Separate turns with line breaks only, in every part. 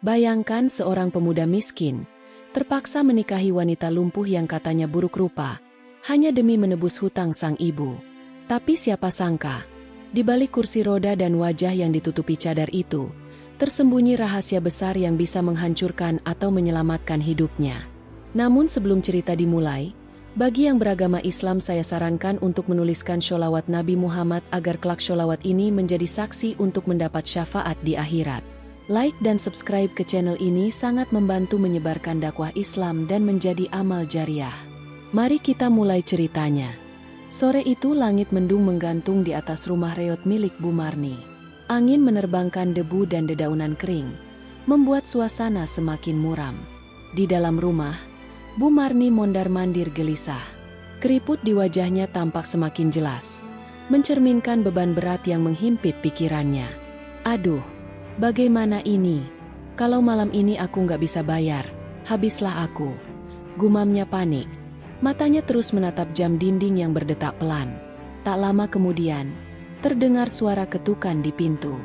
Bayangkan seorang pemuda miskin, terpaksa menikahi wanita lumpuh yang katanya buruk rupa, hanya demi menebus hutang sang ibu. Tapi siapa sangka, di balik kursi roda dan wajah yang ditutupi cadar itu, tersembunyi rahasia besar yang bisa menghancurkan atau menyelamatkan hidupnya. Namun sebelum cerita dimulai, bagi yang beragama Islam saya sarankan untuk menuliskan sholawat Nabi Muhammad agar kelak sholawat ini menjadi saksi untuk mendapat syafaat di akhirat. Like dan subscribe ke channel ini sangat membantu menyebarkan dakwah Islam dan menjadi amal jariah. Mari kita mulai ceritanya. Sore itu langit mendung menggantung di atas rumah reot milik Bu Marni. Angin menerbangkan debu dan dedaunan kering, membuat suasana semakin muram. Di dalam rumah, Bu Marni mondar-mandir gelisah. Keriput di wajahnya tampak semakin jelas, mencerminkan beban berat yang menghimpit pikirannya. Aduh, bagaimana ini? Kalau malam ini aku nggak bisa bayar, habislah aku. Gumamnya panik. Matanya terus menatap jam dinding yang berdetak pelan. Tak lama kemudian, terdengar suara ketukan di pintu.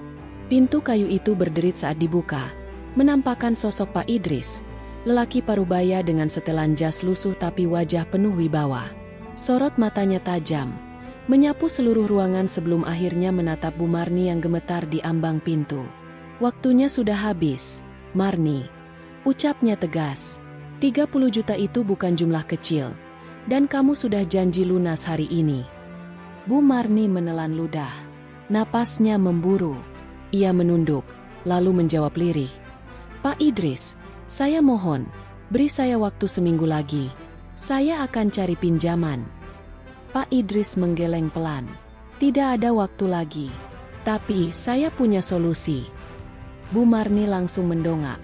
Pintu kayu itu berderit saat dibuka, menampakkan sosok Pak Idris, lelaki parubaya dengan setelan jas lusuh tapi wajah penuh wibawa. Sorot matanya tajam, menyapu seluruh ruangan sebelum akhirnya menatap Bu Marni yang gemetar di ambang pintu. Waktunya sudah habis, Marni, ucapnya tegas. 30 juta itu bukan jumlah kecil, dan kamu sudah janji lunas hari ini. Bu Marni menelan ludah. Napasnya memburu. Ia menunduk, lalu menjawab lirih. Pak Idris, saya mohon, beri saya waktu seminggu lagi. Saya akan cari pinjaman. Pak Idris menggeleng pelan. Tidak ada waktu lagi. Tapi saya punya solusi. Bu Marni langsung mendongak.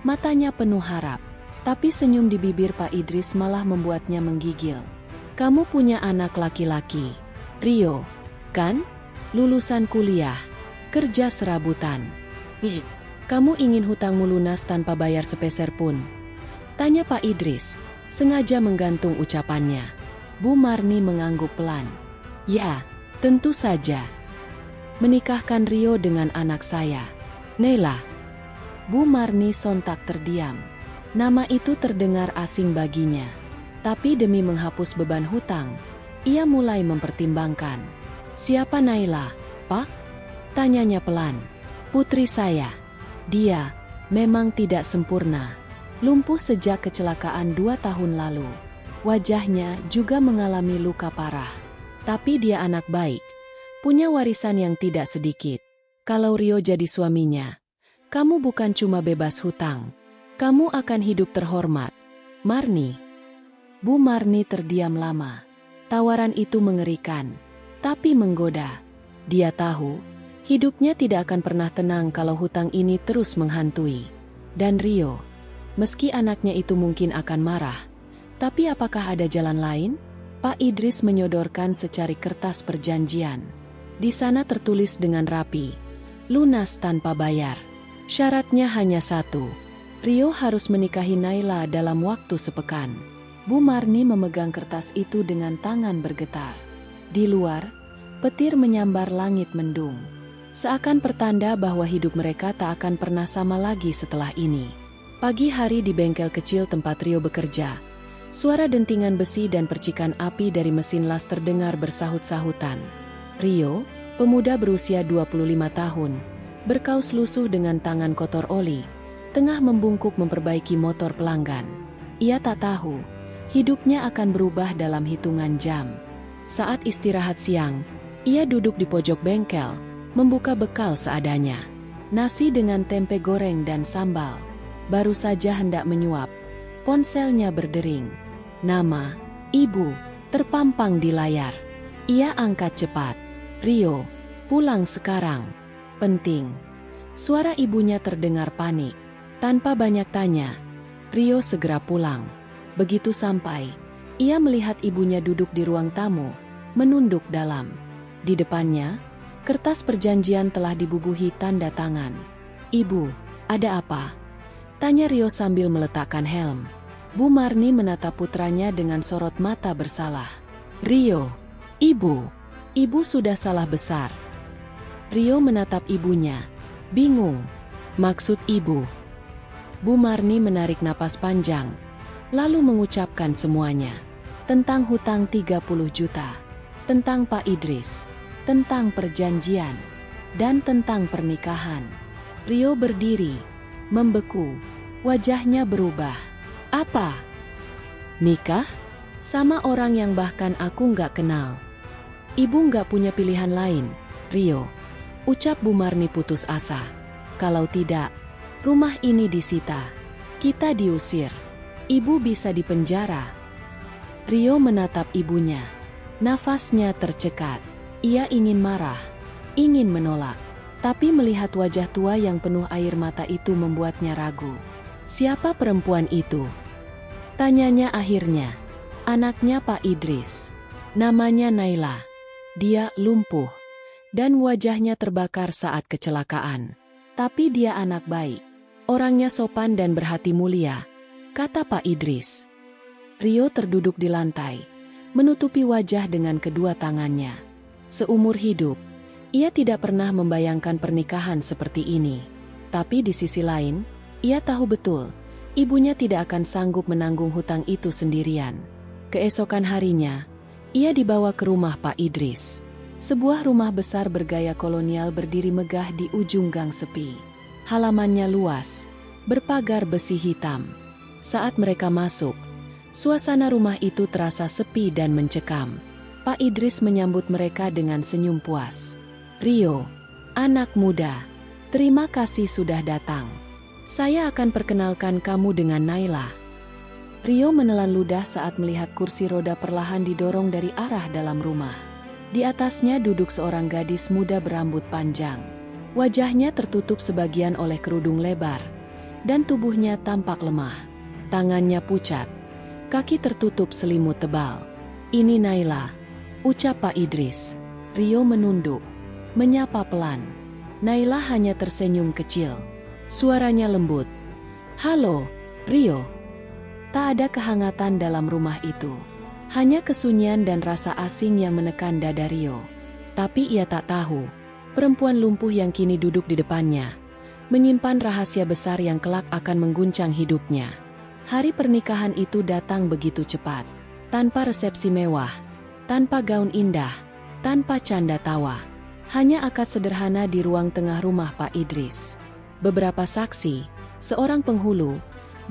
Matanya penuh harap. Tapi senyum di bibir Pak Idris malah membuatnya menggigil. Kamu punya anak laki-laki, Rio, kan? Lulusan kuliah, kerja serabutan. Kamu ingin hutangmu lunas tanpa bayar sepeser pun? Tanya Pak Idris, sengaja menggantung ucapannya. Bu Marni mengangguk pelan. Ya, tentu saja. Menikahkan Rio dengan anak saya, Nela. Bu Marni sontak terdiam. Nama itu terdengar asing baginya. Tapi demi menghapus beban hutang, ia mulai mempertimbangkan. Siapa Naila, Pak? Tanyanya pelan. Putri saya. Dia memang tidak sempurna. Lumpuh sejak kecelakaan 2 tahun lalu. Wajahnya juga mengalami luka parah. Tapi dia anak baik. Punya warisan yang tidak sedikit. Kalau Rio jadi suaminya, kamu bukan cuma bebas hutang. Kamu akan hidup terhormat, Marni. Bu Marni terdiam lama. Tawaran itu mengerikan, tapi menggoda. Dia tahu, hidupnya tidak akan pernah tenang kalau hutang ini terus menghantui. Dan Rio, meski anaknya itu mungkin akan marah, tapi apakah ada jalan lain? Pak Idris menyodorkan secari kertas perjanjian. Di sana tertulis dengan rapi, lunas tanpa bayar. Syaratnya hanya satu, Rio harus menikahi Naila dalam waktu sepekan. Bu Marni memegang kertas itu dengan tangan bergetar. Di luar, petir menyambar langit mendung. Seakan pertanda bahwa hidup mereka tak akan pernah sama lagi setelah ini. Pagi hari di bengkel kecil tempat Rio bekerja, suara dentingan besi dan percikan api dari mesin las terdengar bersahut-sahutan. Rio, pemuda berusia 25 tahun, berkaus lusuh dengan tangan kotor oli, tengah membungkuk memperbaiki motor pelanggan. Ia tak tahu, hidupnya akan berubah dalam hitungan jam. Saat istirahat siang, ia duduk di pojok bengkel, membuka bekal seadanya. Nasi dengan tempe goreng dan sambal. Baru saja hendak menyuap, ponselnya berdering. Nama, Ibu, terpampang di layar. Ia angkat cepat. Rio, pulang sekarang. Penting. Suara ibunya terdengar panik. Tanpa banyak tanya, Rio segera pulang. Begitu sampai, ia melihat ibunya duduk di ruang tamu, menunduk dalam. Di depannya, kertas perjanjian telah dibubuhi tanda tangan. Ibu, ada apa? Tanya Rio sambil meletakkan helm. Bu Marni menatap putranya dengan sorot mata bersalah. Rio, ibu sudah salah besar. Rio menatap ibunya, bingung. Maksud ibu? Bu Marni menarik napas panjang, lalu mengucapkan semuanya. Tentang hutang 30 juta, tentang Pak Idris, tentang perjanjian, dan tentang pernikahan. Rio berdiri, membeku, wajahnya berubah. Apa? Nikah? Sama orang yang bahkan aku nggak kenal. Ibu nggak punya pilihan lain, Rio. Ucap Bu Marni putus asa. Kalau tidak, rumah ini disita. Kita diusir. Ibu bisa dipenjara. Rio menatap ibunya. Nafasnya tercekat. Ia ingin marah, ingin menolak. Tapi melihat wajah tua yang penuh air mata itu membuatnya ragu. Siapa perempuan itu? Tanyanya akhirnya. Anaknya Pak Idris. Namanya Naila. Dia lumpuh. Dan wajahnya terbakar saat kecelakaan. Tapi dia anak baik. Orangnya sopan dan berhati mulia, kata Pak Idris. Rio terduduk di lantai, menutupi wajah dengan kedua tangannya. Seumur hidup, ia tidak pernah membayangkan pernikahan seperti ini. Tapi di sisi lain, ia tahu betul, ibunya tidak akan sanggup menanggung hutang itu sendirian. Keesokan harinya, ia dibawa ke rumah Pak Idris. Sebuah rumah besar bergaya kolonial berdiri megah di ujung gang sepi. Halamannya luas, berpagar besi hitam. Saat mereka masuk, suasana rumah itu terasa sepi dan mencekam. Pak Idris menyambut mereka dengan senyum puas. Rio, anak muda, terima kasih sudah datang. Saya akan perkenalkan kamu dengan Naila. Rio menelan ludah saat melihat kursi roda perlahan didorong dari arah dalam rumah. Di atasnya duduk seorang gadis muda berambut panjang. Wajahnya tertutup sebagian oleh kerudung lebar, dan tubuhnya tampak lemah. Tangannya pucat, kaki tertutup selimut tebal. Ini Naila, ucap Pak Idris. Rio menunduk, menyapa pelan. Naila hanya tersenyum kecil. Suaranya lembut. Halo, Rio. Tak ada kehangatan dalam rumah itu. Hanya kesunyian dan rasa asing yang menekan dada Rio. Tapi ia tak tahu, perempuan lumpuh yang kini duduk di depannya menyimpan rahasia besar yang kelak akan mengguncang hidupnya. Hari pernikahan itu datang begitu cepat. Tanpa resepsi mewah, tanpa gaun indah, tanpa canda tawa. Hanya akad sederhana di ruang tengah rumah Pak Idris. Beberapa saksi, seorang penghulu,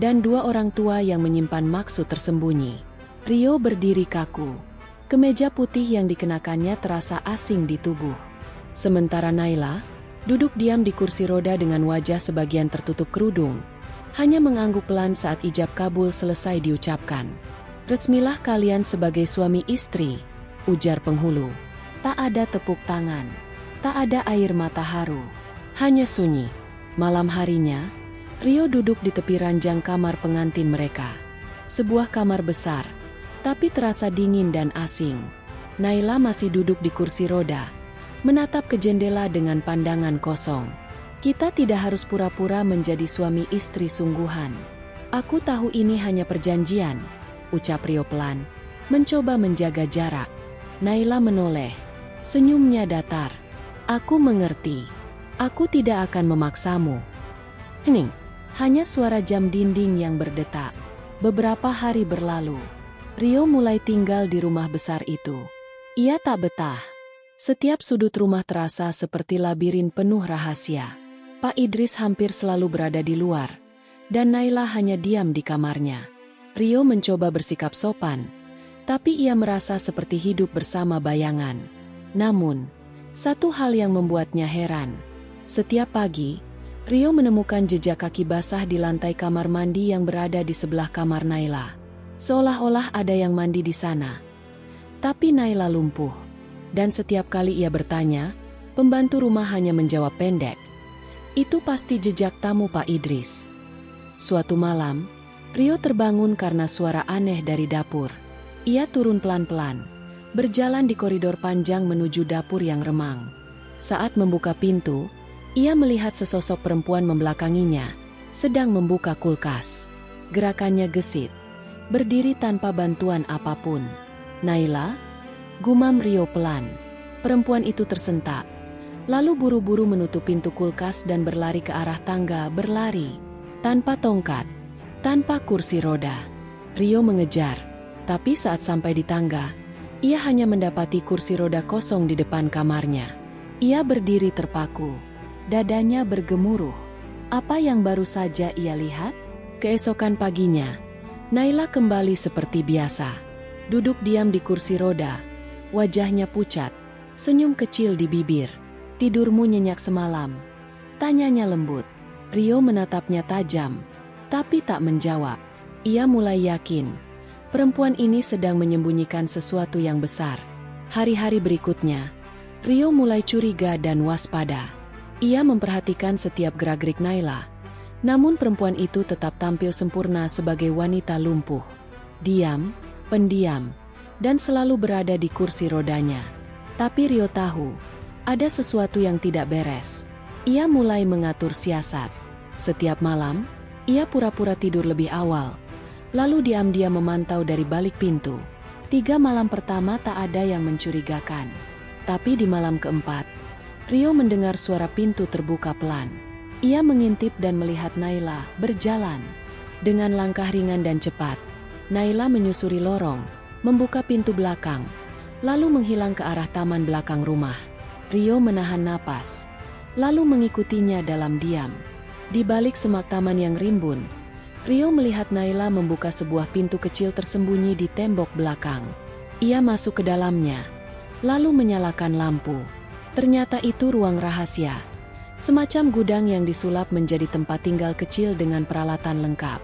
dan dua orang tua yang menyimpan maksud tersembunyi. Rio berdiri kaku. Kemeja putih yang dikenakannya terasa asing di tubuh. Sementara Naila duduk diam di kursi roda dengan wajah sebagian tertutup kerudung, hanya mengangguk pelan saat ijab kabul selesai diucapkan. Resmilah kalian sebagai suami istri, ujar penghulu. Tak ada tepuk tangan, tak ada air mata haru, hanya sunyi. Malam harinya, Rio duduk di tepi ranjang kamar pengantin mereka. Sebuah kamar besar, tapi terasa dingin dan asing. Naila masih duduk di kursi roda, menatap ke jendela dengan pandangan kosong. Kita tidak harus pura-pura menjadi suami istri sungguhan. Aku tahu ini hanya perjanjian, ucap Rio pelan, mencoba menjaga jarak. Naila menoleh, senyumnya datar. Aku mengerti. Aku tidak akan memaksamu. Hening, hanya suara jam dinding yang berdetak. Beberapa hari berlalu. Rio mulai tinggal di rumah besar itu. Ia tak betah. Setiap sudut rumah terasa seperti labirin penuh rahasia. Pak Idris hampir selalu berada di luar, dan Naila hanya diam di kamarnya. Rio mencoba bersikap sopan, tapi ia merasa seperti hidup bersama bayangan. Namun, satu hal yang membuatnya heran. Setiap pagi, Rio menemukan jejak kaki basah di lantai kamar mandi yang berada di sebelah kamar Naila. Seolah-olah ada yang mandi di sana. Tapi Naila lumpuh. Dan setiap kali ia bertanya, pembantu rumah hanya menjawab pendek. Itu pasti jejak tamu Pak Idris. Suatu malam, Rio terbangun karena suara aneh dari dapur. Ia turun pelan-pelan, berjalan di koridor panjang menuju dapur yang remang. Saat membuka pintu, ia melihat sesosok perempuan membelakanginya, sedang membuka kulkas. Gerakannya gesit, berdiri tanpa bantuan apapun. Naila, gumam Rio pelan. Perempuan itu tersentak, lalu buru-buru menutup pintu kulkas dan berlari ke arah tangga, berlari. Tanpa tongkat, tanpa kursi roda, Rio mengejar. Tapi saat sampai di tangga, ia hanya mendapati kursi roda kosong di depan kamarnya. Ia berdiri terpaku, dadanya bergemuruh. Apa yang baru saja ia lihat? Keesokan paginya, Naila kembali seperti biasa. Duduk diam di kursi roda, wajahnya pucat, senyum kecil di bibir. "Tidurmu nyenyak semalam?" tanyanya lembut. Rio menatapnya tajam, tapi tak menjawab. Ia mulai yakin, perempuan ini sedang menyembunyikan sesuatu yang besar. Hari-hari berikutnya, Rio mulai curiga dan waspada. Ia memperhatikan setiap gerak-gerik Naila. Namun perempuan itu tetap tampil sempurna sebagai wanita lumpuh. Diam, pendiam, dan selalu berada di kursi rodanya. Tapi Rio tahu, ada sesuatu yang tidak beres. Ia mulai mengatur siasat. Setiap malam, ia pura-pura tidur lebih awal. Lalu diam-diam memantau dari balik pintu. 3 malam pertama tak ada yang mencurigakan. Tapi di malam keempat, Rio mendengar suara pintu terbuka pelan. Ia mengintip dan melihat Naila berjalan. Dengan langkah ringan dan cepat, Naila menyusuri lorong, membuka pintu belakang, lalu menghilang ke arah taman belakang rumah. Rio menahan napas, lalu mengikutinya dalam diam. Di balik semak taman yang rimbun, Rio melihat Naila membuka sebuah pintu kecil tersembunyi di tembok belakang. Ia masuk ke dalamnya, lalu menyalakan lampu. Ternyata itu ruang rahasia. Semacam gudang yang disulap menjadi tempat tinggal kecil dengan peralatan lengkap.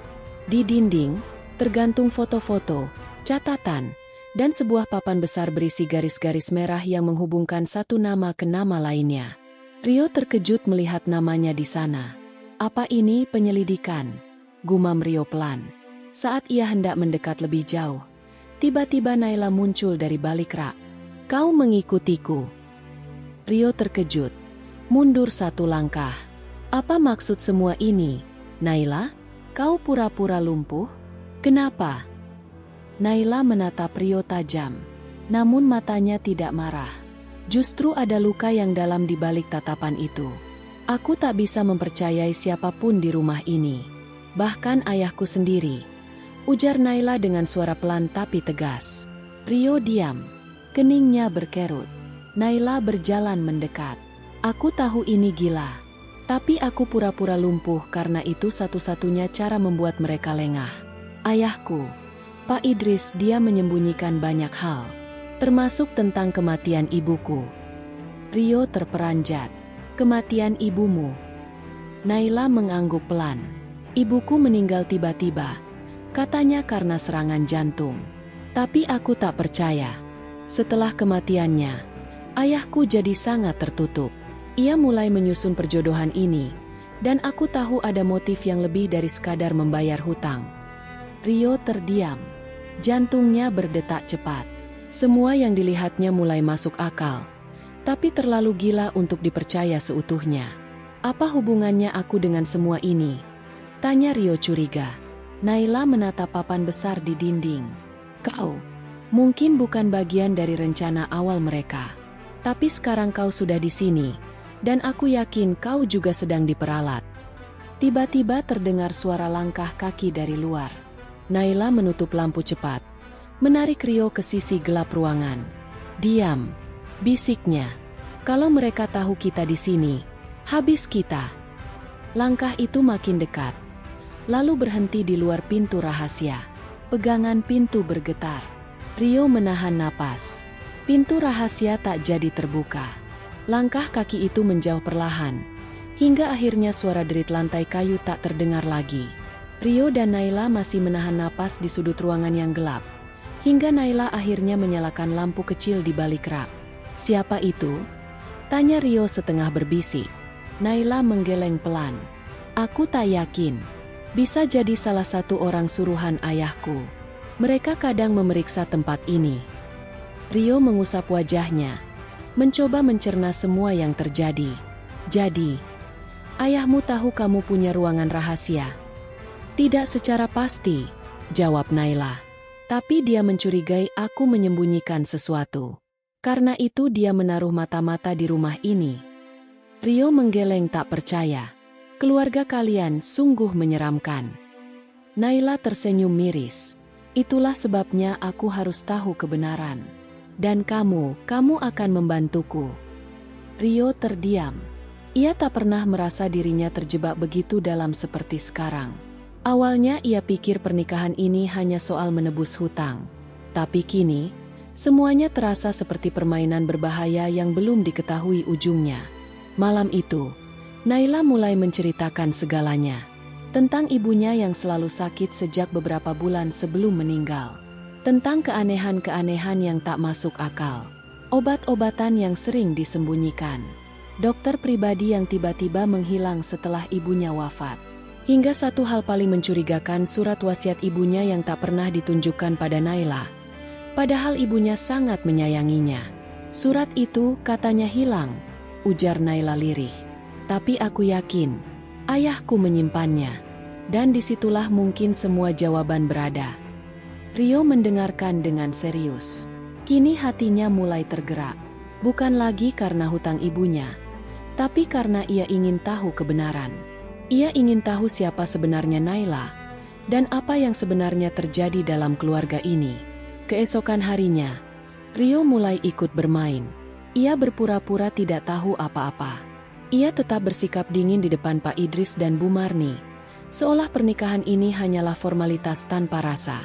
Di dinding, tergantung foto-foto, catatan, dan sebuah papan besar berisi garis-garis merah yang menghubungkan satu nama ke nama lainnya. Rio terkejut melihat namanya di sana. "Apa ini penyelidikan?" gumam Rio pelan. Saat ia hendak mendekat lebih jauh, tiba-tiba Naila muncul dari balik rak. "Kau mengikutiku?" Rio terkejut, mundur 1 langkah. "Apa maksud semua ini, Naila? Kau pura-pura lumpuh? Kenapa?" Naila menatap Rio tajam, namun matanya tidak marah. Justru ada luka yang dalam di balik tatapan itu. "Aku tak bisa mempercayai siapapun di rumah ini. Bahkan ayahku sendiri," ujar Naila dengan suara pelan tapi tegas. Rio diam, keningnya berkerut. Naila berjalan mendekat. "Aku tahu ini gila. Tapi aku pura-pura lumpuh karena itu satu-satunya cara membuat mereka lengah. Ayahku, Pak Idris, dia menyembunyikan banyak hal. Termasuk tentang kematian ibuku." Rio terperanjat. "Kematian ibumu?" Naila mengangguk pelan. "Ibuku meninggal tiba-tiba. Katanya karena serangan jantung. Tapi aku tak percaya. Setelah kematiannya, ayahku jadi sangat tertutup. Ia mulai menyusun perjodohan ini, dan aku tahu ada motif yang lebih dari sekadar membayar hutang." Rio terdiam. Jantungnya berdetak cepat. Semua yang dilihatnya mulai masuk akal, tapi terlalu gila untuk dipercaya seutuhnya. "Apa hubungannya aku dengan semua ini?" tanya Rio curiga. Naila menatap papan besar di dinding. "Kau mungkin bukan bagian dari rencana awal mereka. Tapi sekarang kau sudah di sini, dan aku yakin kau juga sedang diperalat." Tiba-tiba terdengar suara langkah kaki dari luar. Naila menutup lampu cepat, menarik Rio ke sisi gelap ruangan. "Diam," bisiknya. "Kalau mereka tahu kita di sini, habis kita." Langkah itu makin dekat, lalu berhenti di luar pintu rahasia. Pegangan pintu bergetar. Rio menahan napas. Pintu rahasia tak jadi terbuka. Langkah kaki itu menjauh perlahan, hingga akhirnya suara derit lantai kayu tak terdengar lagi. Rio dan Naila masih menahan napas di sudut ruangan yang gelap, hingga Naila akhirnya menyalakan lampu kecil di balik rak. "Siapa itu?" tanya Rio setengah berbisik. Naila menggeleng pelan. "Aku tak yakin. Bisa jadi salah satu orang suruhan ayahku. Mereka kadang memeriksa tempat ini." Rio mengusap wajahnya, mencoba mencerna semua yang terjadi. "Jadi, ayahmu tahu kamu punya ruangan rahasia?" "Tidak secara pasti," jawab Naila. "Tapi dia mencurigai aku menyembunyikan sesuatu. Karena itu dia menaruh mata-mata di rumah ini." Rio menggeleng tak percaya. Keluarga kalian sungguh menyeramkan. Naila tersenyum miris. Itulah sebabnya aku harus tahu kebenaran. Dan kamu akan membantuku. Rio terdiam. Ia tak pernah merasa dirinya terjebak begitu dalam seperti sekarang. Awalnya ia pikir pernikahan ini hanya soal menebus hutang. Tapi kini, semuanya terasa seperti permainan berbahaya yang belum diketahui ujungnya. Malam itu, Naila mulai menceritakan segalanya. Tentang ibunya yang selalu sakit sejak beberapa bulan sebelum meninggal. Tentang keanehan-keanehan yang tak masuk akal. Obat-obatan yang sering disembunyikan. Dokter pribadi yang tiba-tiba menghilang setelah ibunya wafat. Hingga satu hal paling mencurigakan, surat wasiat ibunya yang tak pernah ditunjukkan pada Naila. Padahal ibunya sangat menyayanginya. Surat itu katanya hilang, ujar Naila lirih. Tapi aku yakin, ayahku menyimpannya. Dan disitulah mungkin semua jawaban berada. Rio mendengarkan dengan serius. Kini hatinya mulai tergerak. Bukan lagi karena hutang ibunya, tapi karena ia ingin tahu kebenaran. Ia ingin tahu siapa sebenarnya Naila, dan apa yang sebenarnya terjadi dalam keluarga ini. Keesokan harinya, Rio mulai ikut bermain. Ia berpura-pura tidak tahu apa-apa. Ia tetap bersikap dingin di depan Pak Idris dan Bu Marni, seolah pernikahan ini hanyalah formalitas tanpa rasa.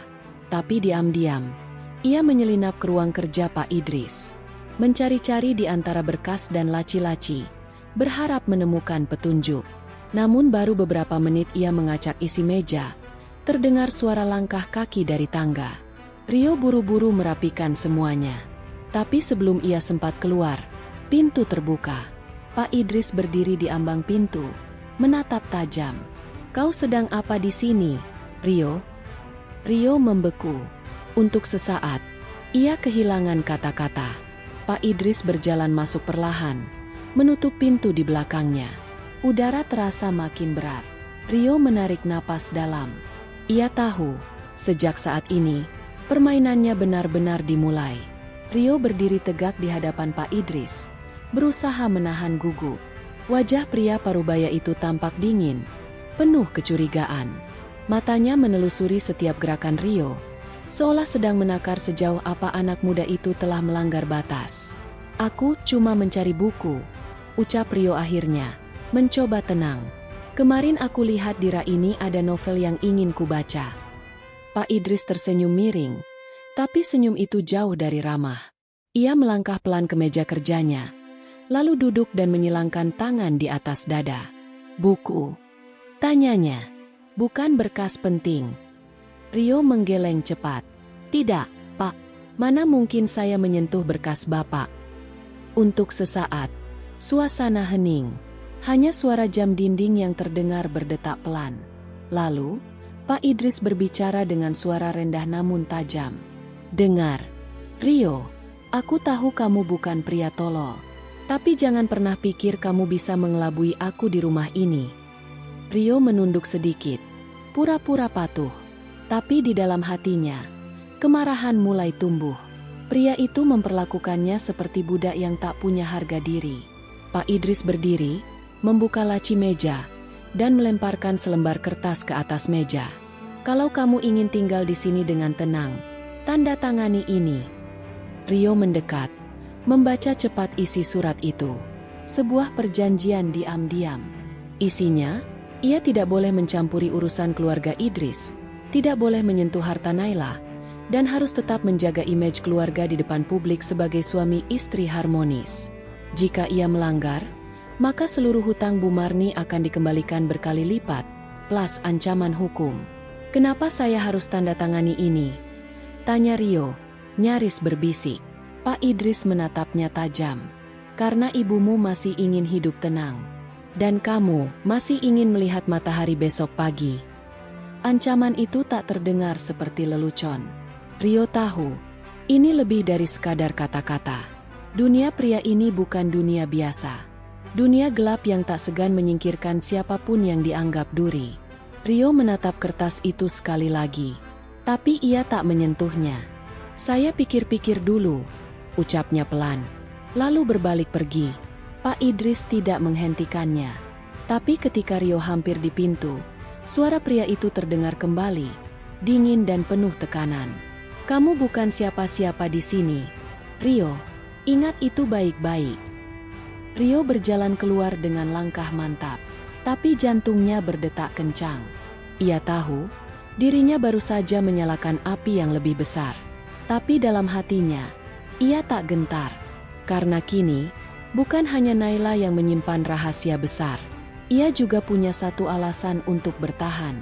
Tapi diam-diam, ia menyelinap ke ruang kerja Pak Idris. Mencari-cari di antara berkas dan laci-laci, berharap menemukan petunjuk. Namun baru beberapa menit ia mengacak isi meja, terdengar suara langkah kaki dari tangga. Rio buru-buru merapikan semuanya. Tapi sebelum ia sempat keluar, pintu terbuka. Pak Idris berdiri di ambang pintu, menatap tajam. Kau sedang apa di sini, Rio? Rio membeku. Untuk sesaat, ia kehilangan kata-kata. Pak Idris berjalan masuk perlahan, menutup pintu di belakangnya. Udara terasa makin berat. Rio menarik napas dalam. Ia tahu, sejak saat ini, permainannya benar-benar dimulai. Rio berdiri tegak di hadapan Pak Idris, berusaha menahan gugup. Wajah pria parubaya itu tampak dingin, penuh kecurigaan. Matanya menelusuri setiap gerakan Rio, seolah sedang menakar sejauh apa anak muda itu telah melanggar batas. Aku cuma mencari buku, ucap Rio akhirnya, mencoba tenang. Kemarin aku lihat di rak ini ada novel yang ingin kubaca. Pak Idris tersenyum miring, tapi senyum itu jauh dari ramah. Ia melangkah pelan ke meja kerjanya, lalu duduk dan menyilangkan tangan di atas dada. Buku? Tanyanya. Bukan berkas penting. Rio menggeleng cepat. Tidak, Pak. Mana mungkin saya menyentuh berkas Bapak? Untuk sesaat, suasana hening. Hanya suara jam dinding yang terdengar berdetak pelan. Lalu, Pak Idris berbicara dengan suara rendah namun tajam. Dengar, Rio, aku tahu kamu bukan pria tolol. Tapi jangan pernah pikir kamu bisa mengelabui aku di rumah ini. Rio menunduk sedikit, pura-pura patuh. Tapi di dalam hatinya, kemarahan mulai tumbuh. Pria itu memperlakukannya seperti budak yang tak punya harga diri. Pak Idris berdiri, membuka laci meja, dan melemparkan selembar kertas ke atas meja. Kalau kamu ingin tinggal di sini dengan tenang, tanda tangani ini. Rio mendekat, membaca cepat isi surat itu. Sebuah perjanjian diam-diam. Isinya, ia tidak boleh mencampuri urusan keluarga Idris, tidak boleh menyentuh harta Naila, dan harus tetap menjaga image keluarga di depan publik sebagai suami istri harmonis. Jika ia melanggar, maka seluruh hutang Bu Marni akan dikembalikan berkali lipat, plus ancaman hukum. Kenapa saya harus tanda tangani ini? Tanya Rio, nyaris berbisik. Pak Idris menatapnya tajam. Karena ibumu masih ingin hidup tenang. Dan kamu masih ingin melihat matahari besok pagi. Ancaman itu tak terdengar seperti lelucon. Rio tahu, ini lebih dari sekadar kata-kata. Dunia pria ini bukan dunia biasa. Dunia gelap yang tak segan menyingkirkan siapapun yang dianggap duri. Rio menatap kertas itu sekali lagi. Tapi ia tak menyentuhnya. Saya pikir-pikir dulu, ucapnya pelan. Lalu berbalik pergi. Pak Idris tidak menghentikannya. Tapi ketika Rio hampir di pintu, suara pria itu terdengar kembali, dingin dan penuh tekanan. "Kamu bukan siapa-siapa di sini, Rio. Ingat itu baik-baik." Rio berjalan keluar dengan langkah mantap, tapi jantungnya berdetak kencang. Ia tahu, dirinya baru saja menyalakan api yang lebih besar. Tapi dalam hatinya, ia tak gentar. Karena kini, bukan hanya Naila yang menyimpan rahasia besar. Ia juga punya satu alasan untuk bertahan.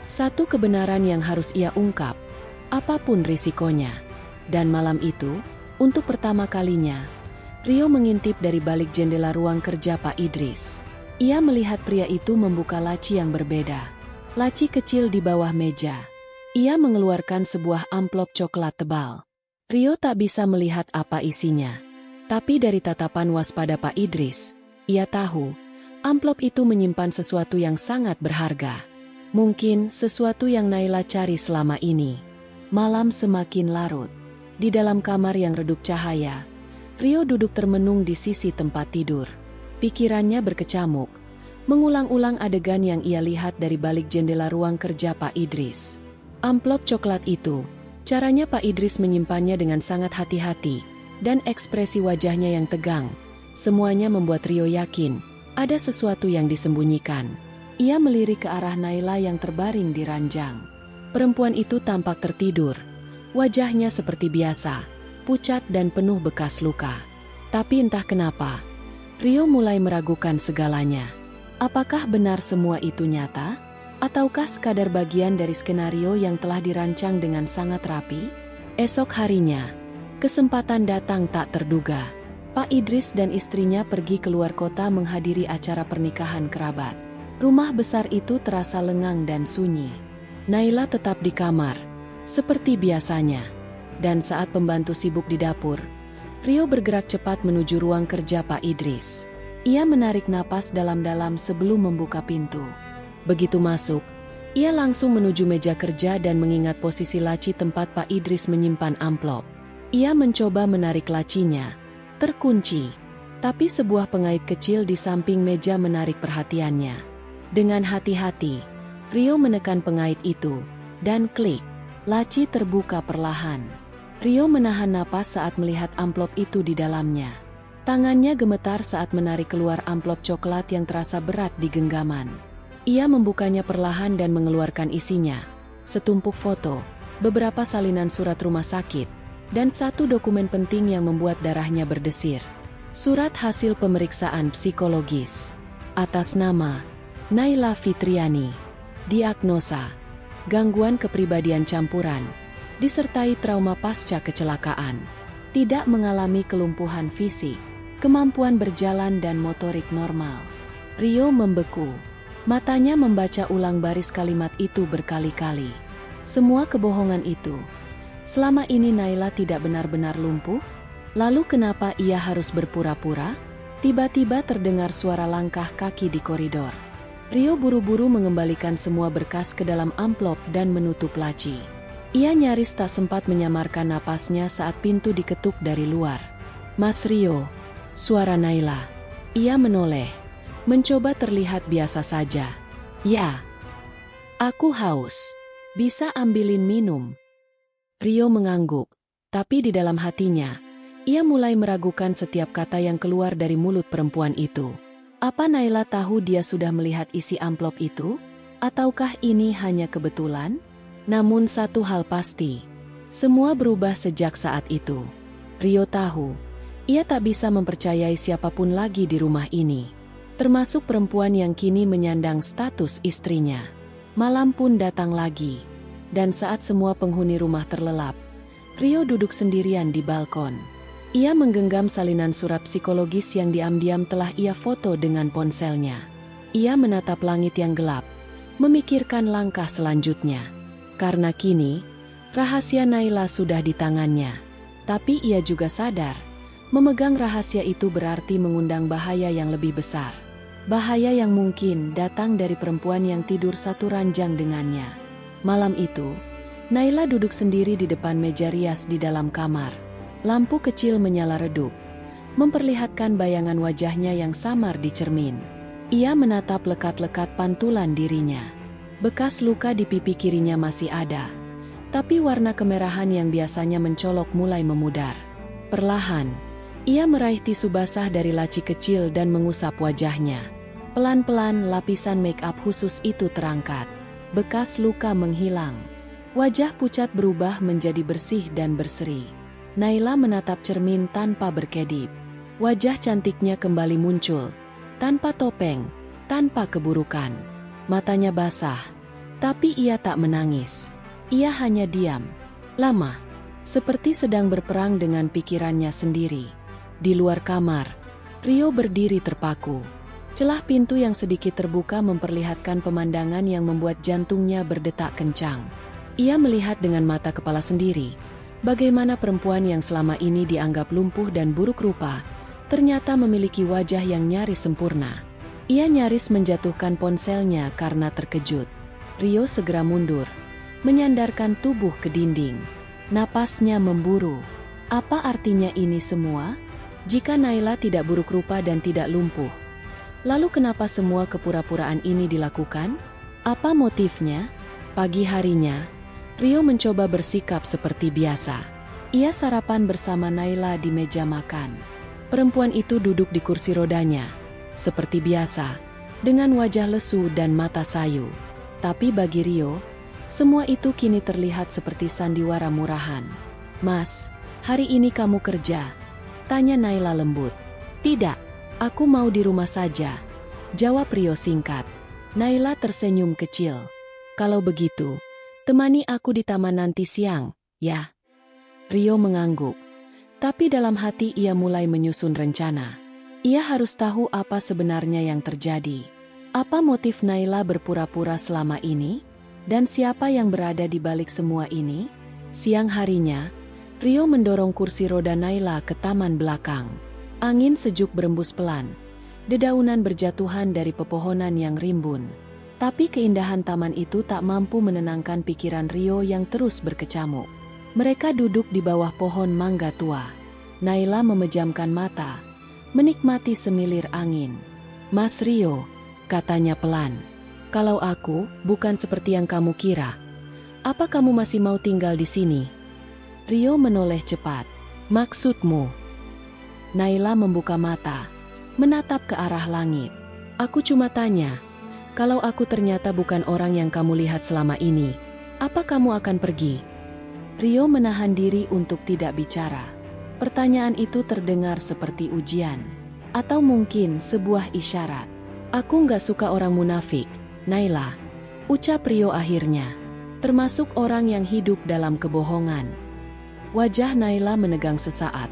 Satu kebenaran yang harus ia ungkap, apapun risikonya. Dan malam itu, untuk pertama kalinya, Rio mengintip dari balik jendela ruang kerja Pak Idris. Ia melihat pria itu membuka laci yang berbeda. Laci kecil di bawah meja. Ia mengeluarkan sebuah amplop coklat tebal. Rio tak bisa melihat apa isinya. Tapi dari tatapan waspada Pak Idris, ia tahu, amplop itu menyimpan sesuatu yang sangat berharga. Mungkin sesuatu yang Naila cari selama ini. Malam semakin larut. Di dalam kamar yang redup cahaya, Rio duduk termenung di sisi tempat tidur. Pikirannya berkecamuk, mengulang-ulang adegan yang ia lihat dari balik jendela ruang kerja Pak Idris. Amplop coklat itu, caranya Pak Idris menyimpannya dengan sangat hati-hati, dan ekspresi wajahnya yang tegang, semuanya membuat Rio yakin, ada sesuatu yang disembunyikan. Ia melirik ke arah Naila yang terbaring di ranjang. Perempuan itu tampak tertidur. Wajahnya seperti biasa, pucat dan penuh bekas luka. Tapi entah kenapa, Rio mulai meragukan segalanya. Apakah benar semua itu nyata? Ataukah sekadar bagian dari skenario yang telah dirancang dengan sangat rapi? Esok harinya, kesempatan datang tak terduga. Pak Idris dan istrinya pergi keluar kota menghadiri acara pernikahan kerabat. Rumah besar itu terasa lengang dan sunyi. Naila tetap di kamar, seperti biasanya. Dan saat pembantu sibuk di dapur, Rio bergerak cepat menuju ruang kerja Pak Idris. Ia menarik napas dalam-dalam sebelum membuka pintu. Begitu masuk, ia langsung menuju meja kerja dan mengingat posisi laci tempat Pak Idris menyimpan amplop. Ia mencoba menarik lacinya, terkunci. Tapi sebuah pengait kecil di samping meja menarik perhatiannya. Dengan hati-hati, Rio menekan pengait itu, dan klik, laci terbuka perlahan. Rio menahan napas saat melihat amplop itu di dalamnya. Tangannya gemetar saat menarik keluar amplop coklat yang terasa berat di genggaman. Ia membukanya perlahan dan mengeluarkan isinya. Setumpuk foto, beberapa salinan surat rumah sakit, dan satu dokumen penting yang membuat darahnya berdesir. Surat hasil pemeriksaan psikologis. Atas nama Naila Fitriani. Diagnosa gangguan kepribadian campuran, disertai trauma pasca kecelakaan. Tidak mengalami kelumpuhan fisik, kemampuan berjalan dan motorik normal. Rio membeku. Matanya membaca ulang baris kalimat itu berkali-kali. Semua kebohongan itu. Selama ini Naila tidak benar-benar lumpuh? Lalu kenapa ia harus berpura-pura? Tiba-tiba terdengar suara langkah kaki di koridor. Rio buru-buru mengembalikan semua berkas ke dalam amplop dan menutup laci. Ia nyaris tak sempat menyamarkan napasnya saat pintu diketuk dari luar. "Mas Rio," suara Naila. Ia menoleh, mencoba terlihat biasa saja. "Ya, aku haus. Bisa ambilin minum?" Rio mengangguk, tapi di dalam hatinya, ia mulai meragukan setiap kata yang keluar dari mulut perempuan itu. Apa Naila tahu dia sudah melihat isi amplop itu? Ataukah ini hanya kebetulan? Namun satu hal pasti, semua berubah sejak saat itu. Rio tahu, ia tak bisa mempercayai siapapun lagi di rumah ini. Termasuk perempuan yang kini menyandang status istrinya. Malam pun datang lagi. Dan saat semua penghuni rumah terlelap, Rio duduk sendirian di balkon. Ia menggenggam salinan surat psikologis yang diam-diam telah ia foto dengan ponselnya. Ia menatap langit yang gelap, memikirkan langkah selanjutnya. Karena kini, rahasia Naila sudah di tangannya. Tapi ia juga sadar, memegang rahasia itu berarti mengundang bahaya yang lebih besar. Bahaya yang mungkin datang dari perempuan yang tidur satu ranjang dengannya. Malam itu, Naila duduk sendiri di depan meja rias di dalam kamar. Lampu kecil menyala redup, memperlihatkan bayangan wajahnya yang samar di cermin. Ia menatap lekat-lekat pantulan dirinya. Bekas luka di pipi kirinya masih ada, tapi warna kemerahan yang biasanya mencolok mulai memudar. Perlahan, ia meraih tisu basah dari laci kecil dan mengusap wajahnya. Pelan-pelan lapisan make-up khusus itu terangkat. Bekas luka menghilang. Wajah pucat berubah menjadi bersih dan berseri. Naila menatap cermin tanpa berkedip. Wajah cantiknya kembali muncul. Tanpa topeng, tanpa keburukan. Matanya basah, tapi ia tak menangis. Ia hanya diam. Lama, seperti sedang berperang dengan pikirannya sendiri. Di luar kamar, Rio berdiri terpaku. Celah pintu yang sedikit terbuka memperlihatkan pemandangan yang membuat jantungnya berdetak kencang. Ia melihat dengan mata kepala sendiri, bagaimana perempuan yang selama ini dianggap lumpuh dan buruk rupa, ternyata memiliki wajah yang nyaris sempurna. Ia nyaris menjatuhkan ponselnya karena terkejut. Rio segera mundur, menyandarkan tubuh ke dinding. Napasnya memburu. Apa artinya ini semua? Jika Naila tidak buruk rupa dan tidak lumpuh, lalu kenapa semua kepura-puraan ini dilakukan? Apa motifnya? Pagi harinya, Rio mencoba bersikap seperti biasa. Ia sarapan bersama Naila di meja makan. Perempuan itu duduk di kursi rodanya, seperti biasa, dengan wajah lesu dan mata sayu. Tapi bagi Rio, semua itu kini terlihat seperti sandiwara murahan. "Mas, hari ini kamu kerja?" tanya Naila lembut. "Tidak, aku mau di rumah saja," jawab Rio singkat. Naila tersenyum kecil. "Kalau begitu, temani aku di taman nanti siang, ya?" Rio mengangguk. Tapi dalam hati ia mulai menyusun rencana. Ia harus tahu apa sebenarnya yang terjadi. Apa motif Naila berpura-pura selama ini? Dan siapa yang berada di balik semua ini? Siang harinya, Rio mendorong kursi roda Naila ke taman belakang. Angin sejuk berembus pelan. Dedaunan berjatuhan dari pepohonan yang rimbun. Tapi keindahan taman itu tak mampu menenangkan pikiran Rio yang terus berkecamuk. Mereka duduk di bawah pohon mangga tua. Naila memejamkan mata, menikmati semilir angin. "Mas Rio," katanya pelan, "kalau aku bukan seperti yang kamu kira, apa kamu masih mau tinggal di sini?" Rio menoleh cepat. "Maksudmu?" Naila membuka mata, menatap ke arah langit. "Aku cuma tanya, kalau aku ternyata bukan orang yang kamu lihat selama ini, apa kamu akan pergi?" Rio menahan diri untuk tidak bicara. Pertanyaan itu terdengar seperti ujian, atau mungkin sebuah isyarat. "Aku nggak suka orang munafik, Naila," ucap Rio akhirnya, "termasuk orang yang hidup dalam kebohongan." Wajah Naila menegang sesaat,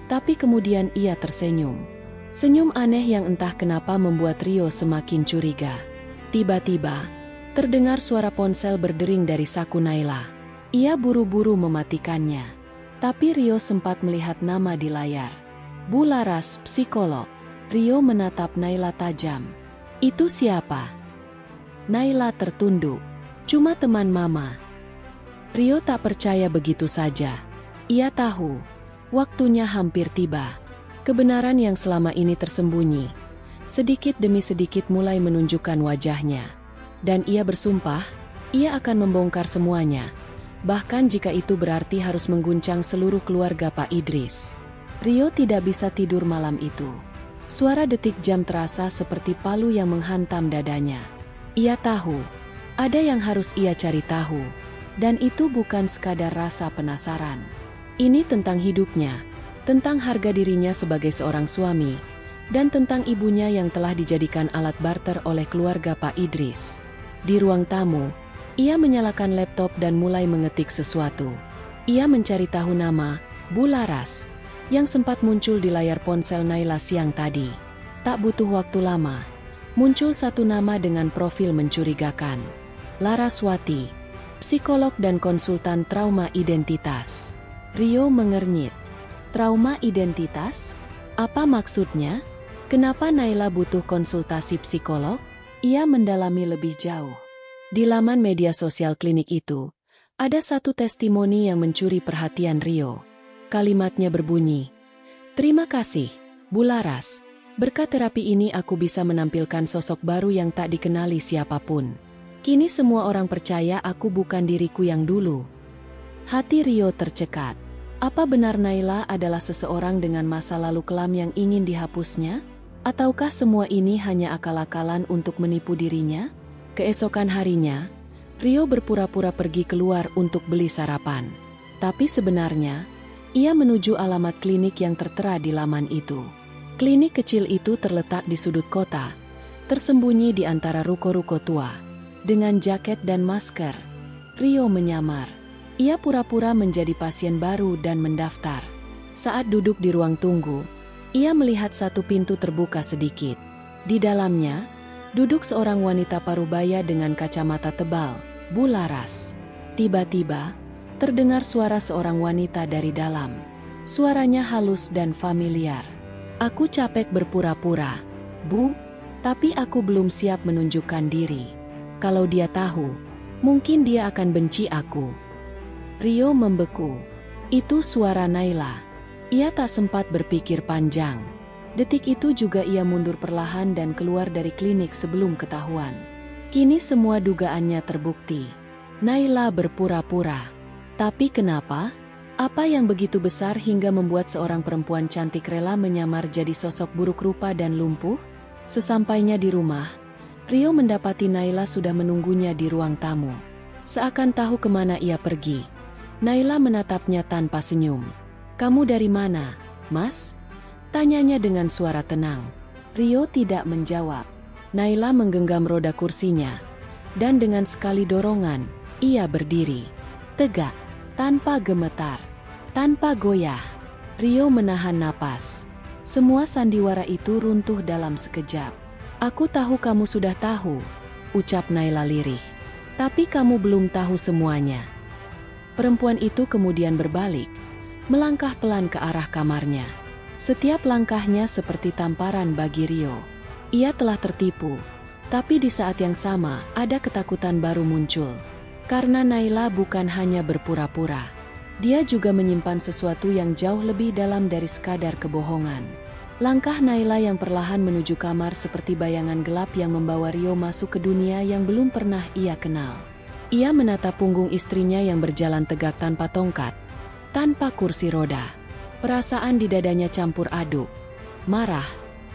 tapi kemudian ia tersenyum. Senyum aneh yang entah kenapa membuat Rio semakin curiga. Tiba-tiba, terdengar suara ponsel berdering dari saku Naila. Ia buru-buru mematikannya. Tapi Rio sempat melihat nama di layar. "Bu Laras, psikolog." Rio menatap Naila tajam. "Itu siapa?" Naila tertunduk. "Cuma teman mama." Rio tak percaya begitu saja. Ia tahu, waktunya hampir tiba. Kebenaran yang selama ini tersembunyi, sedikit demi sedikit mulai menunjukkan wajahnya. Dan ia bersumpah, ia akan membongkar semuanya. Bahkan jika itu berarti harus mengguncang seluruh keluarga Pak Idris. Rio tidak bisa tidur malam itu. Suara detik jam terasa seperti palu yang menghantam dadanya. Ia tahu, ada yang harus ia cari tahu. Dan itu bukan sekadar rasa penasaran. Ini tentang hidupnya, tentang harga dirinya sebagai seorang suami, dan tentang ibunya yang telah dijadikan alat barter oleh keluarga Pak Idris. Di ruang tamu, ia menyalakan laptop dan mulai mengetik sesuatu. Ia mencari tahu nama Bu Laras yang sempat muncul di layar ponsel Naila siang tadi. Tak butuh waktu lama, muncul satu nama dengan profil mencurigakan. Laraswati, psikolog dan konsultan trauma identitas. Rio mengernyit. Trauma identitas? Apa maksudnya? Kenapa Naila butuh konsultasi psikolog? Ia mendalami lebih jauh. Di laman media sosial klinik itu, ada satu testimoni yang mencuri perhatian Rio. Kalimatnya berbunyi, "Terima kasih, Bu Laras. Berkat terapi ini aku bisa menampilkan sosok baru yang tak dikenali siapapun. Kini semua orang percaya aku bukan diriku yang dulu. Hati Rio tercekat. Apa benar Naila adalah seseorang dengan masa lalu kelam yang ingin dihapusnya? Ataukah semua ini hanya akal-akalan untuk menipu dirinya? Keesokan harinya, Rio berpura-pura pergi keluar untuk beli sarapan. Tapi sebenarnya, ia menuju alamat klinik yang tertera di laman itu. Klinik kecil itu terletak di sudut kota, tersembunyi di antara ruko-ruko tua. Dengan jaket dan masker, Rio menyamar. Ia pura-pura menjadi pasien baru dan mendaftar. Saat duduk di ruang tunggu, ia melihat satu pintu terbuka sedikit. Di dalamnya, duduk seorang wanita parubaya dengan kacamata tebal, bularas. Tiba-tiba, terdengar suara seorang wanita dari dalam. Suaranya halus dan familiar. Aku capek berpura-pura, Bu, tapi aku belum siap menunjukkan diri. Kalau dia tahu, mungkin dia akan benci aku. Rio membeku. Itu suara Naila. Ia tak sempat berpikir panjang. Detik itu juga ia mundur perlahan dan keluar dari klinik sebelum ketahuan. Kini semua dugaannya terbukti. Naila berpura-pura. Tapi kenapa? Apa yang begitu besar hingga membuat seorang perempuan cantik rela menyamar jadi sosok buruk rupa dan lumpuh? Sesampainya di rumah, Rio mendapati Naila sudah menunggunya di ruang tamu. Seakan tahu kemana ia pergi, Naila menatapnya tanpa senyum. "Kamu dari mana, Mas?" tanyanya dengan suara tenang. Rio tidak menjawab. Naila menggenggam roda kursinya, dan dengan sekali dorongan, ia berdiri. Tegak, tanpa gemetar, tanpa goyah. Rio menahan napas. Semua sandiwara itu runtuh dalam sekejap. "Aku tahu kamu sudah tahu," ucap Naila lirih. "Tapi kamu belum tahu semuanya." Perempuan itu kemudian berbalik, melangkah pelan ke arah kamarnya. Setiap langkahnya seperti tamparan bagi Rio. Ia telah tertipu, tapi di saat yang sama ada ketakutan baru muncul. Karena Naila bukan hanya berpura-pura. Dia juga menyimpan sesuatu yang jauh lebih dalam dari sekadar kebohongan. Langkah Naila yang perlahan menuju kamar seperti bayangan gelap yang membawa Rio masuk ke dunia yang belum pernah ia kenal. Ia menatap punggung istrinya yang berjalan tegak tanpa tongkat, tanpa kursi roda. Perasaan di dadanya campur aduk. Marah,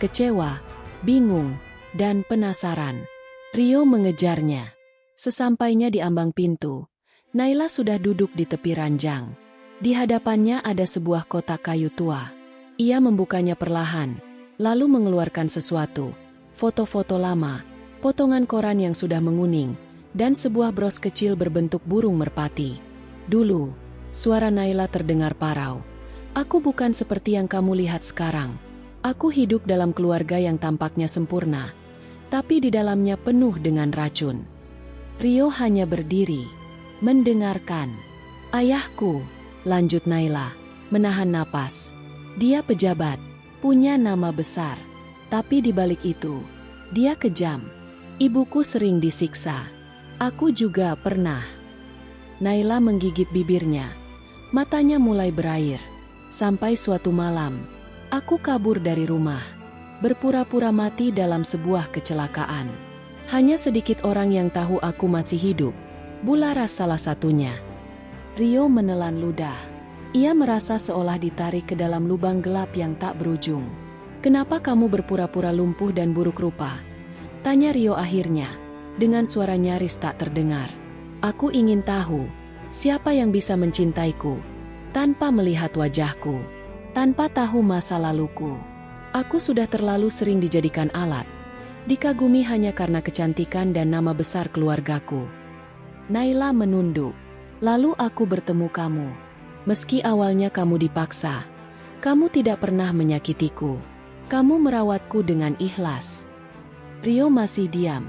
kecewa, bingung, dan penasaran. Rio mengejarnya. Sesampainya di ambang pintu, Naila sudah duduk di tepi ranjang. Di hadapannya ada sebuah kotak kayu tua. Ia membukanya perlahan, lalu mengeluarkan sesuatu. Foto-foto lama, potongan koran yang sudah menguning, dan sebuah bros kecil berbentuk burung merpati. "Dulu," suara Naila terdengar parau. "Aku bukan seperti yang kamu lihat sekarang. Aku hidup dalam keluarga yang tampaknya sempurna, tapi di dalamnya penuh dengan racun." Rio hanya berdiri, mendengarkan. "Ayahku," lanjut Naila, menahan napas. "Dia pejabat, punya nama besar. Tapi di balik itu, dia kejam. Ibuku sering disiksa. Aku juga pernah." Naila menggigit bibirnya. Matanya mulai berair. "Sampai suatu malam, aku kabur dari rumah. Berpura-pura mati dalam sebuah kecelakaan. Hanya sedikit orang yang tahu aku masih hidup. Bularas salah satunya." Rio menelan ludah. Ia merasa seolah ditarik ke dalam lubang gelap yang tak berujung. "Kenapa kamu berpura-pura lumpuh dan buruk rupa?" tanya Rio akhirnya, dengan suara nyaris tak terdengar. "Aku ingin tahu, siapa yang bisa mencintaiku, tanpa melihat wajahku, tanpa tahu masa laluku. Aku sudah terlalu sering dijadikan alat, dikagumi hanya karena kecantikan dan nama besar keluargaku." Naila menunduk. "Lalu aku bertemu kamu. Meski awalnya kamu dipaksa, kamu tidak pernah menyakitiku. Kamu merawatku dengan ikhlas." Rio masih diam.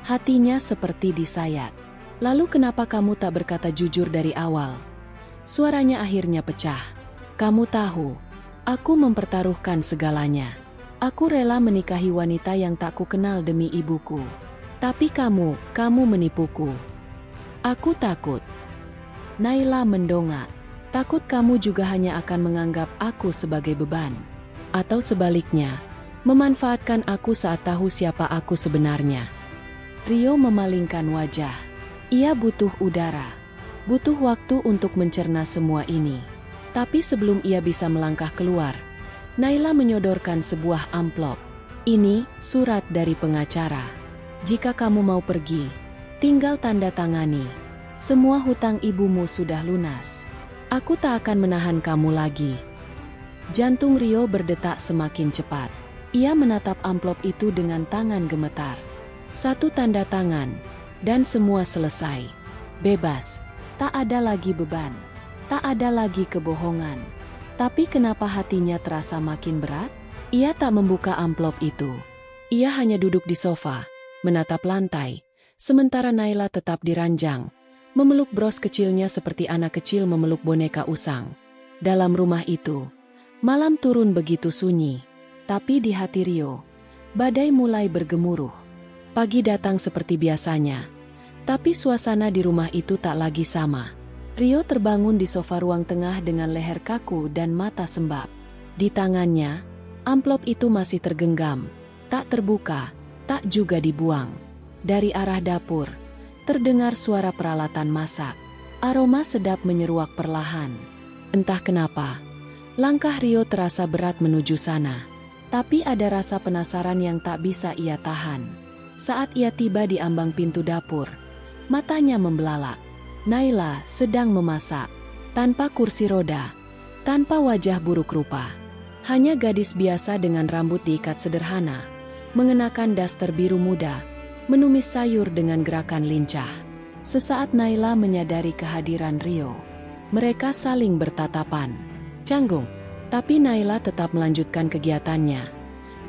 Hatinya seperti disayat. "Lalu kenapa kamu tak berkata jujur dari awal?" Suaranya akhirnya pecah. "Kamu tahu, aku mempertaruhkan segalanya. Aku rela menikahi wanita yang tak kukenal demi ibuku. Tapi kamu menipuku. Aku takut." Naila mendongak. "Takut kamu juga hanya akan menganggap aku sebagai beban. Atau sebaliknya, Memanfaatkan aku saat tahu siapa aku sebenarnya. Rio memalingkan wajah. Ia butuh udara. Butuh waktu untuk mencerna semua ini. Tapi sebelum ia bisa melangkah keluar, Naila menyodorkan sebuah amplop. Ini surat dari pengacara. Jika kamu mau pergi, tinggal tanda tangani. Semua hutang ibumu sudah lunas. Aku tak akan menahan kamu lagi. Jantung Rio berdetak semakin cepat. Ia menatap amplop itu dengan tangan gemetar. Satu tanda tangan, dan semua selesai. Bebas, tak ada lagi beban, tak ada lagi kebohongan. Tapi kenapa hatinya terasa makin berat? Ia tak membuka amplop itu. Ia hanya duduk di sofa, menatap lantai, sementara Naila tetap diranjang, memeluk bros kecilnya seperti anak kecil memeluk boneka usang. Dalam rumah itu, malam turun begitu sunyi, tapi di hati Rio, badai mulai bergemuruh. Pagi datang seperti biasanya, tapi suasana di rumah itu tak lagi sama. Rio terbangun di sofa ruang tengah dengan leher kaku dan mata sembab. Di tangannya, amplop itu masih tergenggam, tak terbuka, tak juga dibuang. Dari arah dapur, terdengar suara peralatan masak. Aroma sedap menyeruak perlahan. Entah kenapa, langkah Rio terasa berat menuju sana. Tapi ada rasa penasaran yang tak bisa ia tahan. Saat ia tiba di ambang pintu dapur, matanya membelalak. Naila sedang memasak, tanpa kursi roda, tanpa wajah buruk rupa. Hanya gadis biasa dengan rambut diikat sederhana, mengenakan daster biru muda, menumis sayur dengan gerakan lincah. Sesaat Naila menyadari kehadiran Rio. Mereka saling bertatapan. Canggung. Tapi Naila tetap melanjutkan kegiatannya.